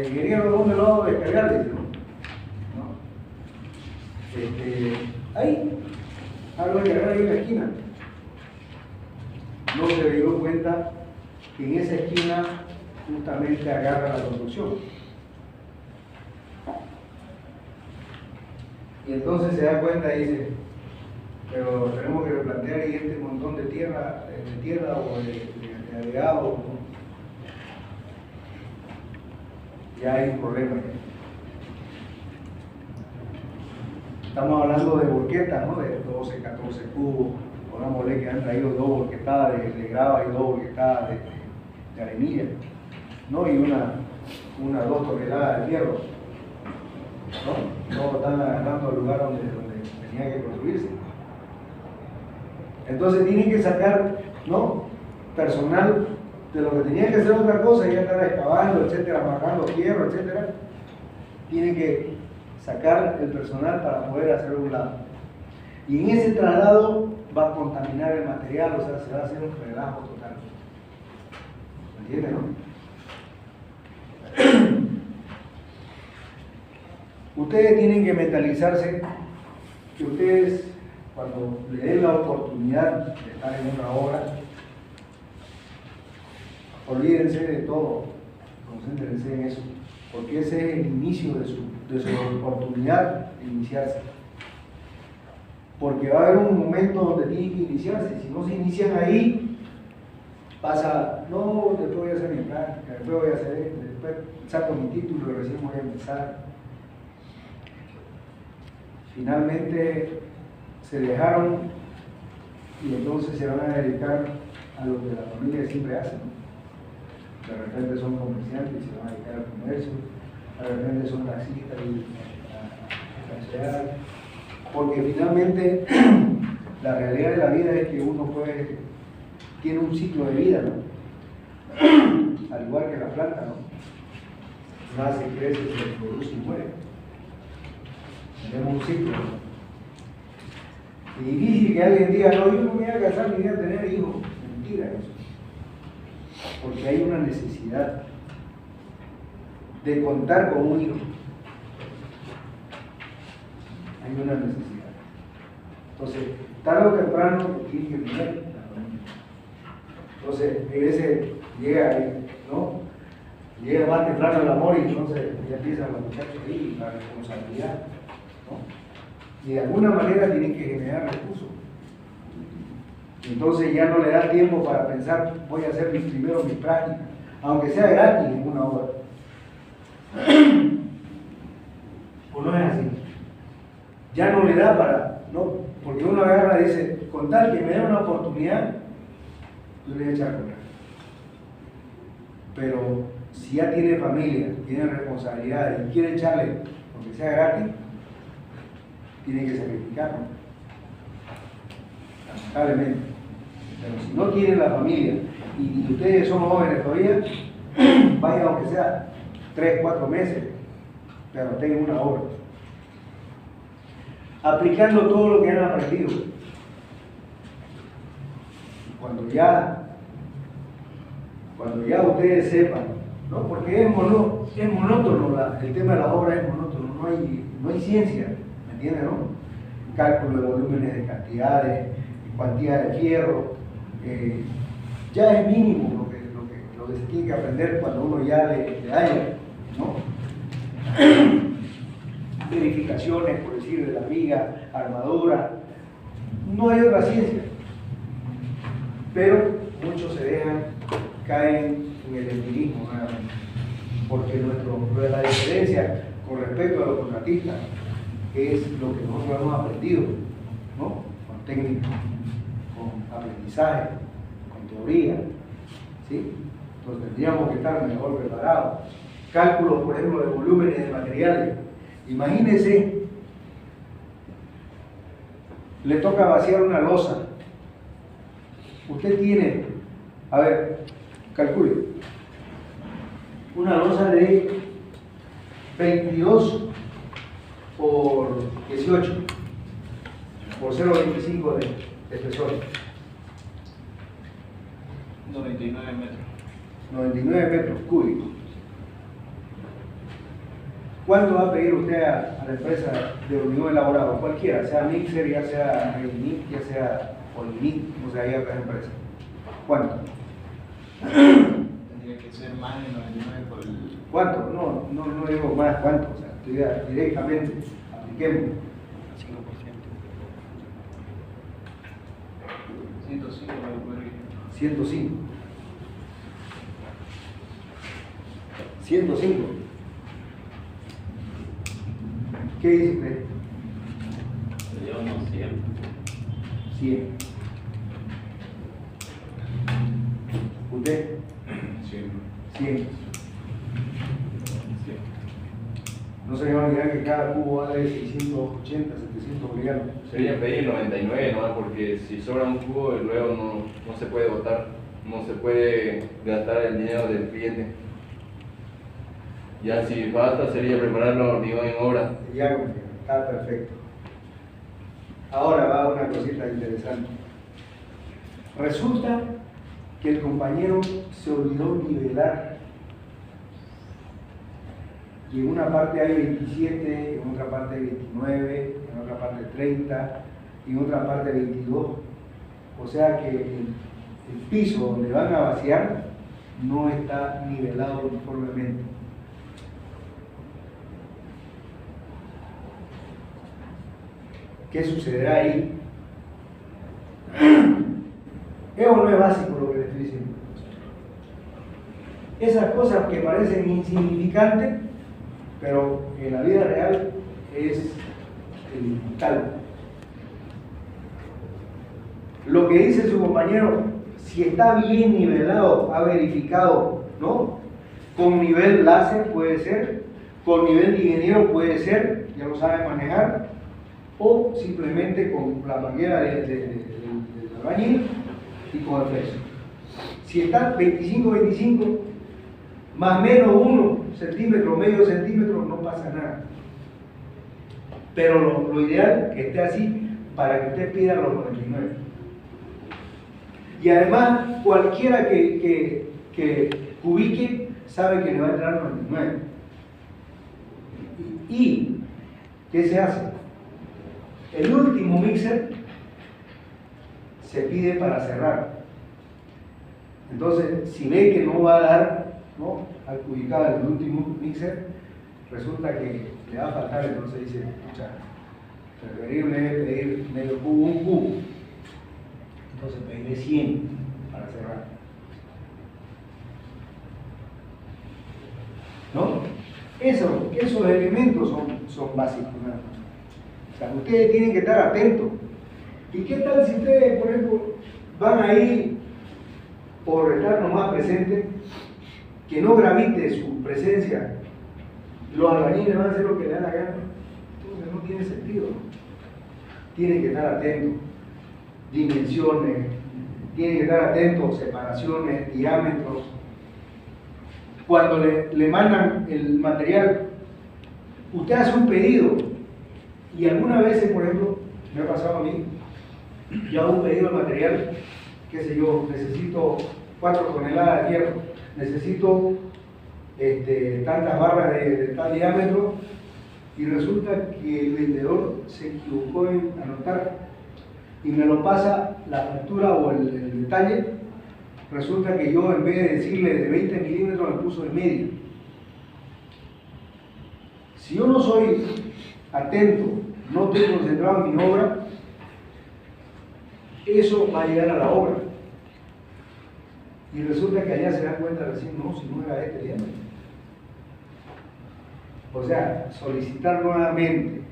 Speaker 1: Ingeniero, ¿dónde lo hago descargar? Dice, ¿no? Ahí, algo de cargar ahí en la esquina. No se dio cuenta que en esa esquina justamente agarra la construcción. Y entonces se da cuenta y dice, pero tenemos que replantear y este montón de tierra o de agregado, ¿no? Ya hay un problema. Estamos hablando de volquetas, ¿no? De 12, 14 cubos. Pongámosle que han traído 2 volquetadas de grava y 2 volquetadas de arenilla, ¿no? Y una 2 toneladas de hierro, ¿no? Todos están agarrando el lugar donde tenía que construirse. Entonces tienen que sacar, ¿no? Personal de lo que tenía que hacer otra cosa, ya estar excavando, etcétera, bajando hierro, etcétera. Tienen que sacar el personal para poder hacer un lado. Y en ese traslado va a contaminar el material, o sea, se va a hacer un relajo total. ¿Me entienden, no? Ustedes tienen que mentalizarse que ustedes, cuando le den la oportunidad de estar en una obra, olvídense de todo, concéntrense en eso, porque ese es el inicio de su oportunidad de iniciarse. Porque va a haber un momento donde tienen que iniciarse. Si no se inician ahí, pasa, no, después voy a hacer mi práctica, después voy a hacer esto, después saco mi título y recién voy a empezar. Finalmente se dejaron y entonces se van a dedicar a lo que la familia siempre hace, ¿no? De repente son comerciantes y se van a dedicar al comercio, de repente son taxistas y a cancelar. Porque finalmente la realidad de la vida es que uno tiene un ciclo de vida, ¿no? Al igual que la planta, ¿no? Nace, crece, se reproduce y muere. Tenemos un ciclo, ¿no? Y difícil que alguien diga, no, yo no me voy a casar ni voy a tener hijos. Mentira eso. Porque hay una necesidad de contar con un hijo. Hay una necesidad. Entonces, tarde o temprano tiene que tener. Entonces, ese llega ahí, ¿no? Llega más temprano el amor y entonces ya empiezan los muchachos ahí, la responsabilidad, ¿no? Y de alguna manera tienen que generar recursos. Entonces ya no le da tiempo para pensar, voy a hacer primero mis prácticas, aunque sea gratis en una hora. ¿O no es así? Ya no le da para, no, porque uno agarra y dice, con tal que me dé una oportunidad, yo le voy a echar con él. Pero si ya tiene familia, tiene responsabilidades y quiere echarle, aunque sea gratis, tiene que sacrificarlo. Lamentablemente. Pero si no tiene la familia y ustedes son jóvenes todavía, vaya aunque sea 3, 4 meses, pero tengan una obra. Aplicando todo lo que han aprendido. Cuando ya ustedes sepan, ¿no? Porque es monótono, el tema de la obra es monótono, no hay ciencia, ¿me entienden, no? Cálculo de volúmenes de cantidades, cuantía de fierro, ya es mínimo lo que se tiene que aprender cuando uno ya le haya, ¿no? Verificaciones, por decir, de la viga, armadura, no hay otra ciencia, pero muchos se dejan, caen en el empirismo nuevamente, porque la diferencia con respecto a los contratistas es lo que nosotros hemos aprendido, ¿no? Con técnica, con aprendizaje, con teoría, ¿sí? Entonces tendríamos que estar mejor preparados. Cálculos, por ejemplo, de volúmenes de materiales. Imagínense, le toca vaciar una losa. Usted tiene, a ver, calcule, una losa de 22 por 18 por 0,25 de espesor.
Speaker 2: 99 metros.
Speaker 1: 99 metros cúbicos. ¿Cuánto va a pedir usted a la empresa de hormigón elaborado? Cualquiera, sea Mixer, ya sea Reunit, ya sea Polinit, o sea, hay otras empresas. ¿Cuánto?
Speaker 2: Tendría que ser más de 99 por el...
Speaker 1: ¿Cuánto? No digo más, ¿cuánto? O sea, directamente, apliquemos.
Speaker 2: 105 por el...
Speaker 1: 105. 105. ¿Qué dice usted?
Speaker 3: Yo no 100.
Speaker 1: 100. ¿Usted?
Speaker 2: 100.
Speaker 1: 100. No se me va a olvidar que cada cubo vale 680, 700 bolivianos.
Speaker 3: Sería pedir 99 nomás, porque si sobra un cubo luego no se puede botar, no se puede gastar el dinero del cliente. Ya si falta sería prepararlo hormigón en obra.
Speaker 1: Ya, está perfecto. Ahora va una cosita interesante. Resulta que el compañero se olvidó nivelar. Y en una parte hay 27, en otra parte 29, en otra parte 30, y en otra parte 22. O sea que el piso donde van a vaciar no está nivelado uniformemente. ¿Qué sucederá ahí? ¿Es o no es básico lo que le estoy diciendo? Esas cosas que parecen insignificantes, pero en la vida real es elemental. Lo que dice su compañero, si está bien nivelado, ha verificado, ¿no? Con nivel láser puede ser, con nivel de ingeniero puede ser, ya lo sabe manejar, o simplemente con la manguera del albañil y con el peso. Si está 25-25, más o menos 1 centímetro, medio centímetro, no pasa nada. Pero lo ideal es que esté así para que usted pida los 99. Y además, cualquiera que ubique sabe que le va a entrar 99. ¿Y qué se hace? El último mixer se pide para cerrar. Entonces, si ve que no va a dar, ¿no?, al ubicado el último mixer, resulta que le va a faltar, entonces dice, escucha, preferible es pedir medio cubo, un cubo. Entonces pediré 100 para cerrar. ¿No? Esos elementos son básicos, ¿no? O sea, ustedes tienen que estar atentos. ¿Y qué tal si ustedes, por ejemplo, van ahí por estar nomás presentes, que no gravite su presencia, los albañiles van a hacer lo que le da la gana? Entonces no tiene sentido. Tienen que estar atentos, dimensiones, tienen que estar atentos, separaciones, diámetros. Cuando le mandan el material, usted hace un pedido y algunas veces, por ejemplo, me ha pasado a mí, yo hago un pedido de material, qué sé yo, necesito 4 toneladas de hierro, necesito tantas barras de tal diámetro, y resulta que el vendedor se equivocó en anotar y me lo pasa la factura o el detalle. Resulta que yo, en vez de decirle de 20 milímetros, me puso de medio. Si yo no soy atento, no estoy concentrado en mi obra, eso va a llegar a la obra. Y resulta que allá se dan cuenta recién, no, si no era este diámetro. O sea, solicitar nuevamente,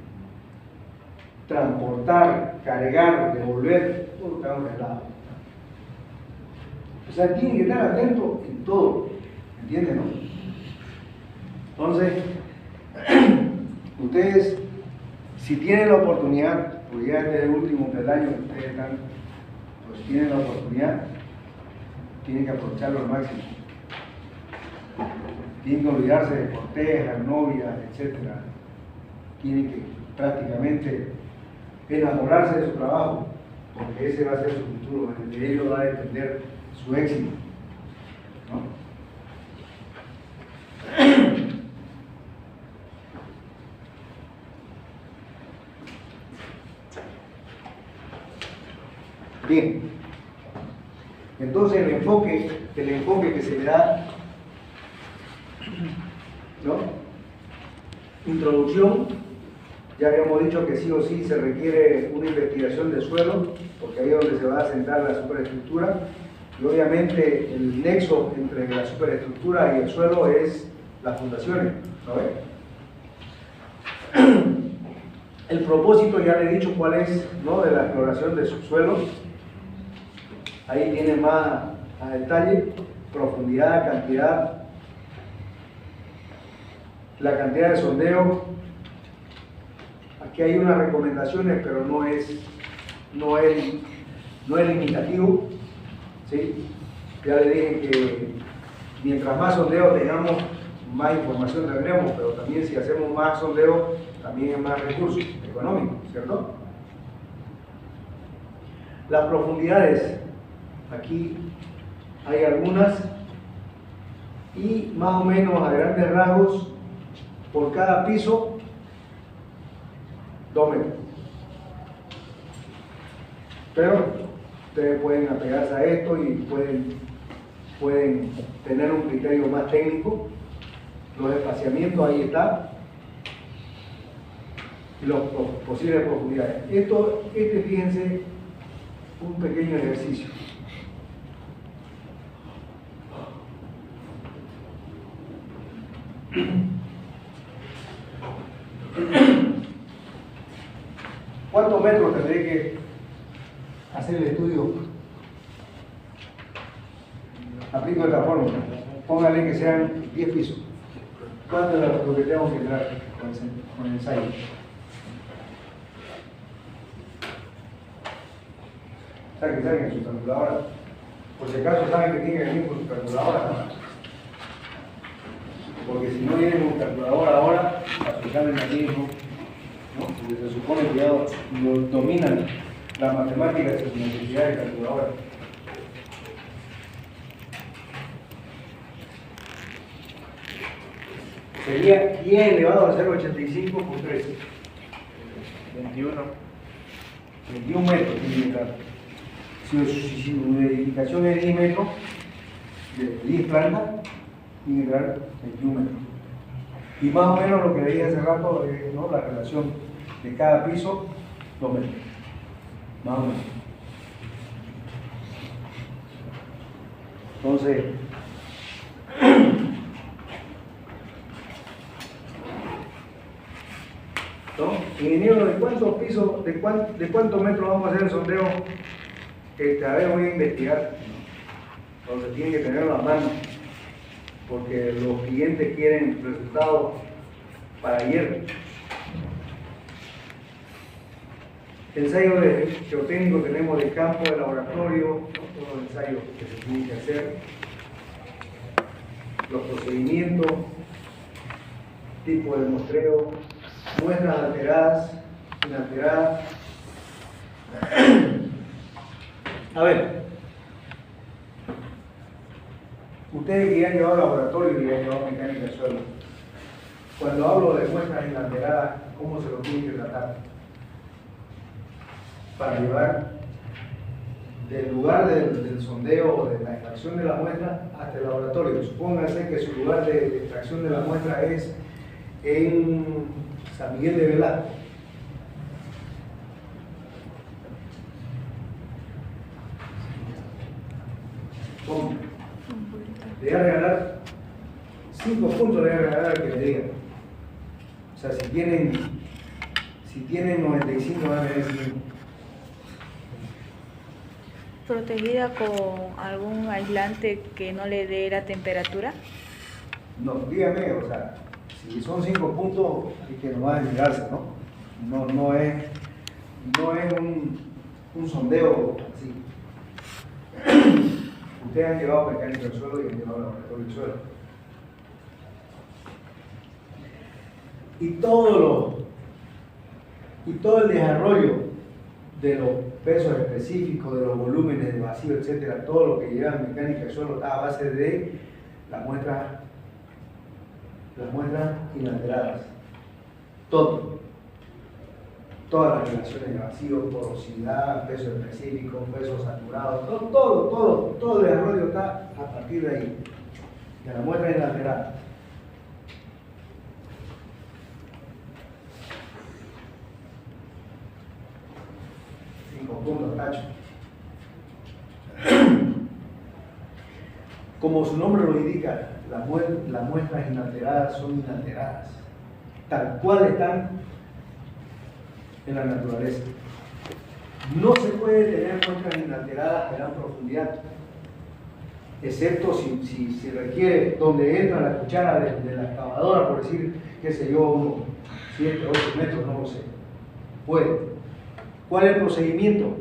Speaker 1: transportar, cargar, devolver, todo está arreglado. O sea, tienen que estar atentos en todo, ¿entienden, no? Entonces, ustedes, si tienen la oportunidad, porque ya este es el último peldaño que ustedes están, pues si tienen la oportunidad, tienen que aprovecharlo al máximo. Tienen que olvidarse de cortejas, novias, etc. Tienen que prácticamente enamorarse de su trabajo, porque ese va a ser su futuro, de ello va a depender su éxito, ¿no? Bien, entonces el enfoque que se le da, ¿no? Introducción, ya habíamos dicho que sí o sí se requiere una investigación del suelo, porque ahí es donde se va a asentar la superestructura, y obviamente el nexo entre la superestructura y el suelo es las fundaciones, ¿no ve? El propósito ya le he dicho cuál es, ¿no?, de la exploración de subsuelo. Ahí tiene más a detalle, profundidad, cantidad, la cantidad de sondeo. Aquí hay unas recomendaciones, pero no es limitativo, ¿sí? Ya le dije que mientras más sondeo tengamos, más información tendremos, pero también si hacemos más sondeo, también hay más recursos económicos, ¿cierto? Las profundidades, aquí hay algunas, y más o menos a grandes rasgos, por cada piso, 2 metros. Pero ustedes pueden apegarse a esto y pueden tener un criterio más técnico. Los espaciamientos ahí están, y los posibles profundidades. Fíjense, un pequeño ejercicio. ¿Cuántos metros tendré que hacer el estudio? Aplico esta fórmula. Póngale que sean 10 pisos. ¿Cuánto es lo que tengo que entrar con el ensayo? Saquen su calculadora. Por si acaso saben que tienen que venir con su calculadora, ¿no? Porque si no vienen con calculadora ahora, aplicar el mecanismo, ¿no? Porque se supone que ya lo dominan las matemáticas sin necesidad de calculadora. Sería 10 elevado a 0,85 por 3. 21 metros tiene que entrar. Si su edificación es 10 metros, de 10 plantas, tiene que entrar 21 metros. Y más o menos lo que le dije hace rato, ¿no? La relación de cada piso, 2 metros. Más o menos. Entonces, ¿no? Ingeniero, ¿de cuántos pisos, de cuántos metros vamos a hacer el sondeo? A ver, voy a investigar. Entonces tiene que tenerlo a mano, porque los clientes quieren resultados para ayer. Ensayo de geotécnico tenemos de campo, de laboratorio, todos los ensayos que se tienen que hacer, los procedimientos, tipo de muestreo, muestras alteradas, inalteradas. A ver, ustedes que ya han llevado laboratorio y ya han llevado mecánica de suelo, cuando hablo de muestras inalteradas, ¿cómo se lo tienen que tratar? Para llevar del lugar del sondeo o de la extracción de la muestra hasta el laboratorio. Supónganse que su lugar de extracción de la muestra es en San Miguel de Velasco. ¿Cómo? Le voy a regalar 5 puntos, le voy a regalar al que le diga. O sea, si tienen 95, van a tener 5.
Speaker 4: ¿Protegida con algún aislante que no le dé la temperatura?
Speaker 1: No, dígame, o sea, si son 5 puntos, es que no va a llegarse, ¿no? No es un sondeo así. Ustedes han llevado mecánica del suelo y han llevado laboratorio del suelo. Y todo el desarrollo de los pesos específicos, de los volúmenes de vacío, etcétera, todo lo que lleva mecánica del suelo está a base de las muestras inalteradas. Todas las relaciones de vacío, porosidad, peso específico, peso saturado, todo el desarrollo está a partir de ahí, de la muestra inalterada. Puntos, tacho. Como su nombre lo indica, las muestras inalteradas son inalteradas, tal cual están en la naturaleza. No se puede tener muestras inalteradas a gran profundidad, excepto si requiere, donde entra la cuchara de la excavadora, por decir, qué sé yo, unos 7, 8 metros, no lo sé. Puede. ¿Cuál es el procedimiento?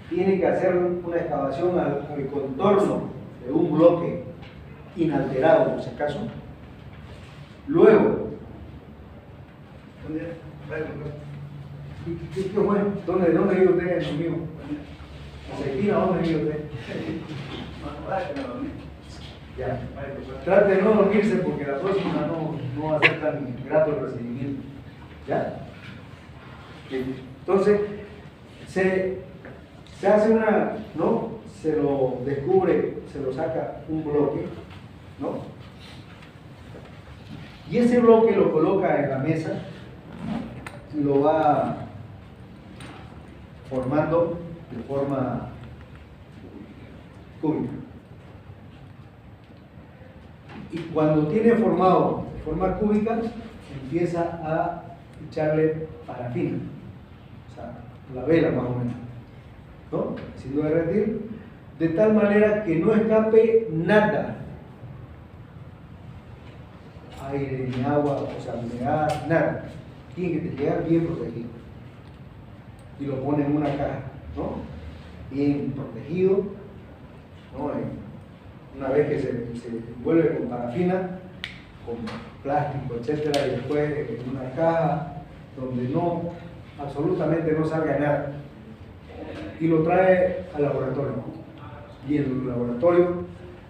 Speaker 1: Tiene que hacer una excavación al contorno de un bloque inalterado, por si acaso. Luego, ¿qué fue? ¿Dónde vive usted, amigo? ¿En la esquina? ¿Dónde vive usted? Ya. Trate de no dormirse porque la próxima no va a ser tan grato el recibimiento. ¿Ya? Entonces, se hace ¿no? Se lo descubre, se lo saca un bloque, ¿no? Y ese bloque lo coloca en la mesa y lo va formando de forma cúbica. Y cuando tiene formado de forma cúbica, empieza a echarle parafina, o sea, la vela más o menos, ¿no? Haciendo derretir, de tal manera que no escape nada, aire ni agua, o sea, humedad, nada. Tiene que quedar bien protegido. Y lo pone en una caja, ¿no? Bien protegido, ¿no? Una vez que se envuelve con parafina, con plástico, etcétera, y después en una caja donde absolutamente no salga nada. Y lo trae al laboratorio. Y el laboratorio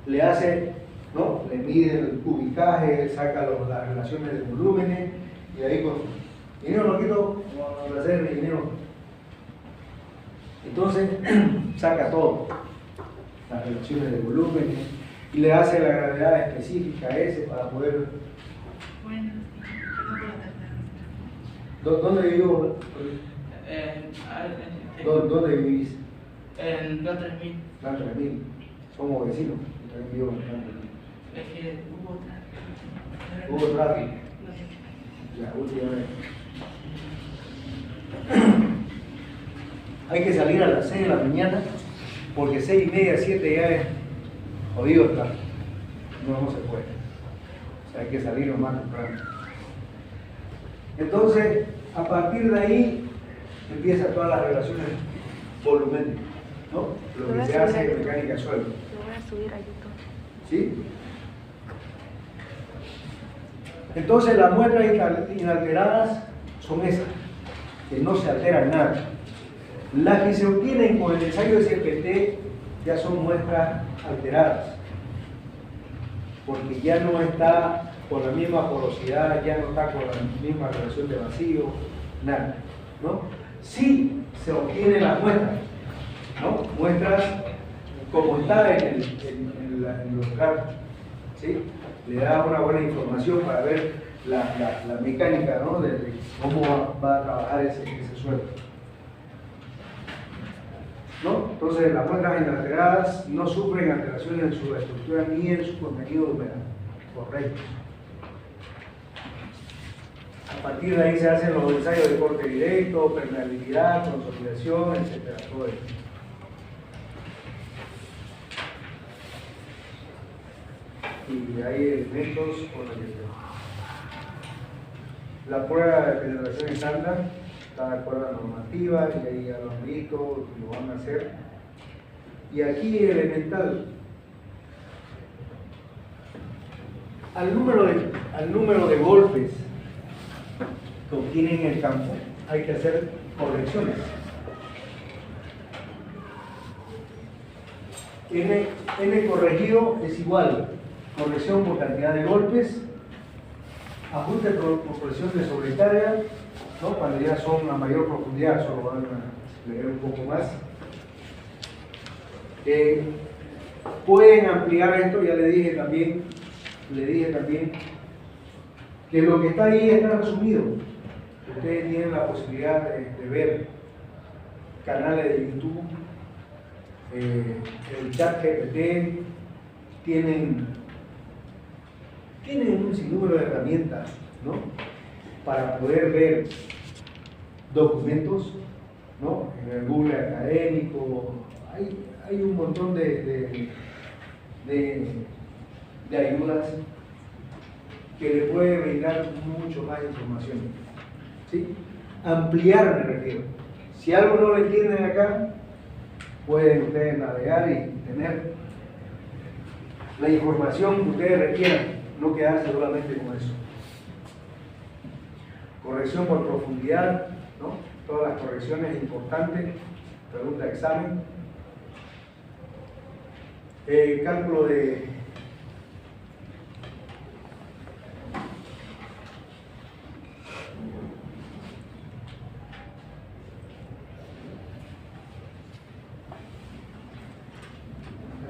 Speaker 1: le hace, ¿no? Le mide el cubicaje, saca las relaciones de volúmenes, y ahí con dinero lo quito, lo hacer dinero. Entonces saca todo, las relaciones de volúmenes, y le hace la gravedad específica a ese para poder...
Speaker 5: Bueno,
Speaker 1: ¿Dónde vivo? ¿Dónde vivís?
Speaker 5: en Plan 3000.
Speaker 1: Plan 3000. Somos vecinos. Yo también vivo en Plan 3000.
Speaker 5: Es que hubo
Speaker 1: Hubo tráfico. La última vez. Hay que salir a las 6 de la mañana porque 6:30, 7 ya es jodido el tráfico. No se puede. O sea, hay que salir lo más temprano. Entonces, a partir de ahí empiezan todas las relaciones volumétricas, ¿no? Lo que se hace en mecánica de suelo.
Speaker 4: Lo voy a subir a YouTube.
Speaker 1: ¿Sí? Entonces las muestras inalteradas son esas, que no se alteran nada. Las que se obtienen con el ensayo de CPT ya son muestras alteradas, porque ya no está con la misma porosidad, ya no está con la misma relación de vacío, nada, ¿no? Sí se obtienen las muestras, ¿no? Muestras como está en los gráficos, ¿sí? Le da una buena información para ver la mecánica, ¿no? de cómo va a trabajar ese suelo, ¿no? Entonces las muestras inalteradas no sufren alteraciones en su estructura ni en su contenido de humedad, correcto. A partir de ahí se hacen los ensayos de corte directo, permeabilidad, consolidación, etcétera, todo eso. Y hay elementos con los que la prueba de penetración estándar está de acuerdo a la normativa y ahí ya lo han visto, lo van a hacer. Y aquí elemental, al número de golpes que obtienen en el campo hay que hacer correcciones. N corregido es igual, corrección por cantidad de golpes, ajuste por presión de sobrecarga, ¿no? Cuando ya son a mayor profundidad, solo van a leer un poco más. Pueden ampliar esto, ya le dije también que lo que está ahí está resumido. Ustedes tienen la posibilidad de ver canales de YouTube, el chat GPT, tienen un sinnúmero de herramientas, ¿no? Para poder ver documentos, ¿no? En el Google académico, hay un montón de ayudas que le puede brindar mucho más información, ¿sí? Ampliar me refiero. Si algo no lo entienden acá, pueden ustedes navegar y tener la información que ustedes requieran, no quedarse solamente con eso. Corrección por profundidad, ¿no? Todas las correcciones importantes, pregunta de examen. Cálculo de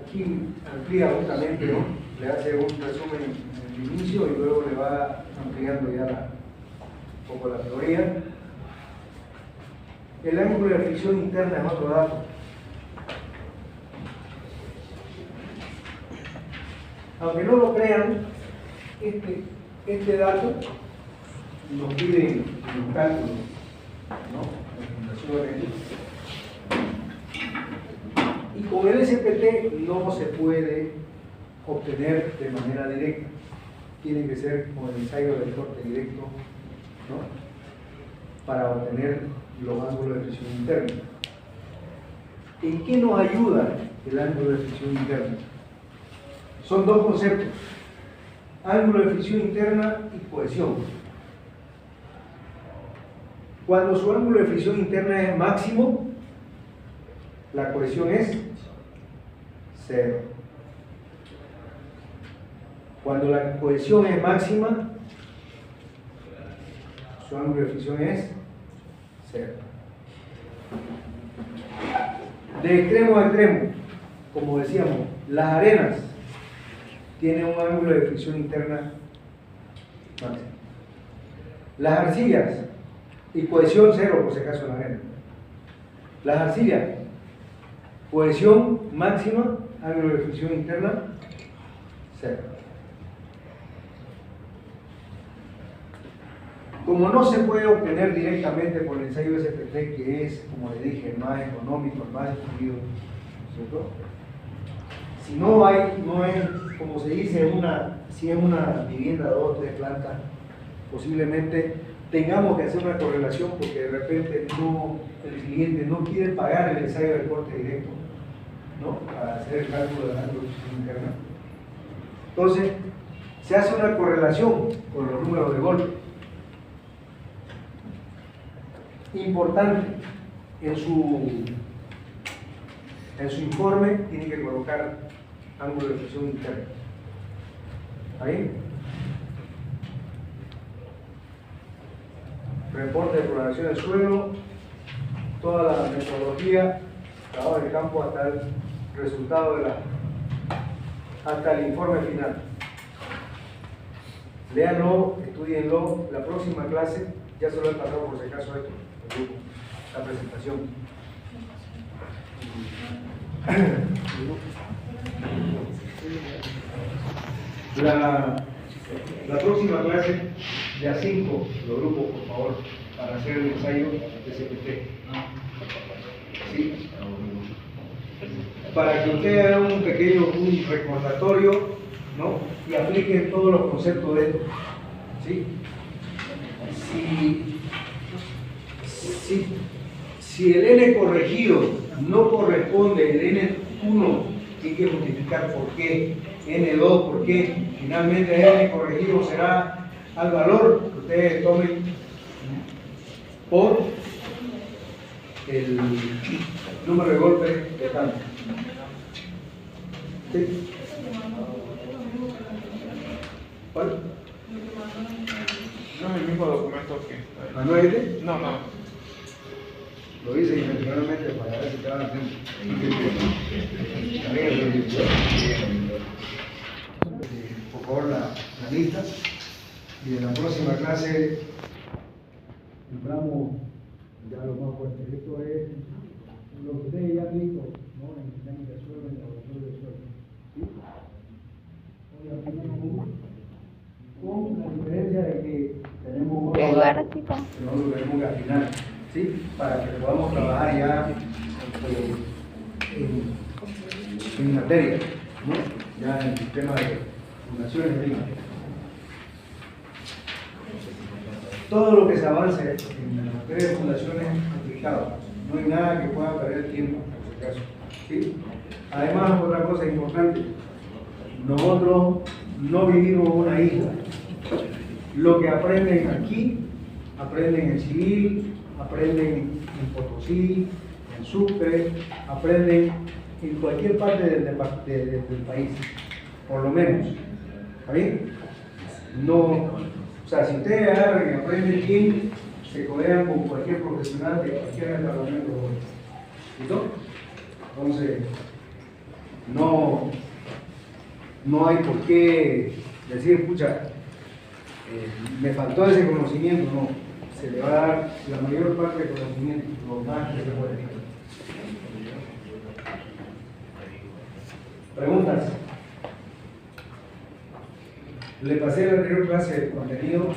Speaker 1: aquí amplía justamente, ¿no? Le hace un resumen en el inicio y luego le va ampliando ya un poco la teoría. El ángulo de fricción interna es otro dato. Aunque no lo crean, este dato nos piden los cálculos, ¿no? Las fundaciones. Y con el SPT no se puede obtener de manera directa. Tiene que ser con el ensayo del corte directo, ¿no? Para obtener los ángulos de fricción interna. ¿En qué nos ayuda el ángulo de fricción interna? Son dos conceptos: ángulo de fricción interna y cohesión. Cuando su ángulo de fricción interna es máximo, la cohesión es 0. Cuando la cohesión es máxima, su ángulo de fricción es 0. De extremo a extremo, como decíamos, las arenas tienen un ángulo de fricción interna máximo. Las arcillas, y cohesión cero por si acaso en la arena. Las arcillas, cohesión máxima, ángulo de fricción interna, cero. Como no se puede obtener directamente por el ensayo SPT, que es, como le dije, el más económico, el más estudiado, ¿cierto? Si no hay, como se dice, si es una vivienda de 2 o 3 plantas, posiblemente tengamos que hacer una correlación porque de repente el cliente no quiere pagar el ensayo de corte directo, ¿no? Para hacer el cálculo del ángulo de fricción interna. Entonces, se hace una correlación con los números de golpe. Importante, en su informe tiene que colocar ángulo de fricción interna. ¿Ahí? Reporte de programación del suelo, toda la metodología, trabajo de campo hasta el resultado hasta el informe final. Léanlo, estudienlo. La próxima clase, ya se lo he pasado por si acaso esto, la presentación. La próxima clase, de a 5, los grupos, por favor, para hacer el ensayo de CPT. ¿Sí? Para que ustedes hagan un pequeño recordatorio, ¿no? Y apliquen todos los conceptos de esto. ¿Sí? Si el n corregido no corresponde, el n1 tiene que justificar por qué, n2 por qué, finalmente el n corregido será al valor que ustedes tomen por el número de golpes de tanto. ¿Sí? ¿Cuál?
Speaker 6: No es el mismo documento que...
Speaker 1: ¿Ah, no es este?
Speaker 6: No, no.
Speaker 1: Lo hice intencionalmente para ver si estaban haciendo. Por favor, la lista. Y en la próxima clase entramos ya lo más fuerte. Esto es lo que ustedes ya han visto, ¿no? En dinámica de suelo, en laboratorio de suelo. ¿Sí? Con la diferencia de que tenemos que nosotros tenemos que afinar, ¿sí? Para que podamos trabajar ya en materia, ¿no? Ya en el sistema de fundaciones de Lima. Todo lo que se avance en la materia de fundaciones aplicadas, no hay nada que pueda perder tiempo, por si acaso, ¿sí? Además, otra cosa importante, nosotros no vivimos en una isla. Lo que aprenden aquí, aprenden en Civil, aprenden en Potosí, en Sucre, aprenden en cualquier parte del país, por lo menos. ¿Está bien? No, o sea, si ustedes agarran y aprenden bien, se codean con cualquier profesional de cualquier departamento. ¿Listo? Entonces, no hay por qué decir, pucha, me faltó ese conocimiento. No, se le va a dar la mayor parte del conocimiento, lo más que se puede. ¿Preguntas? Le pasé en la anterior clase el contenido.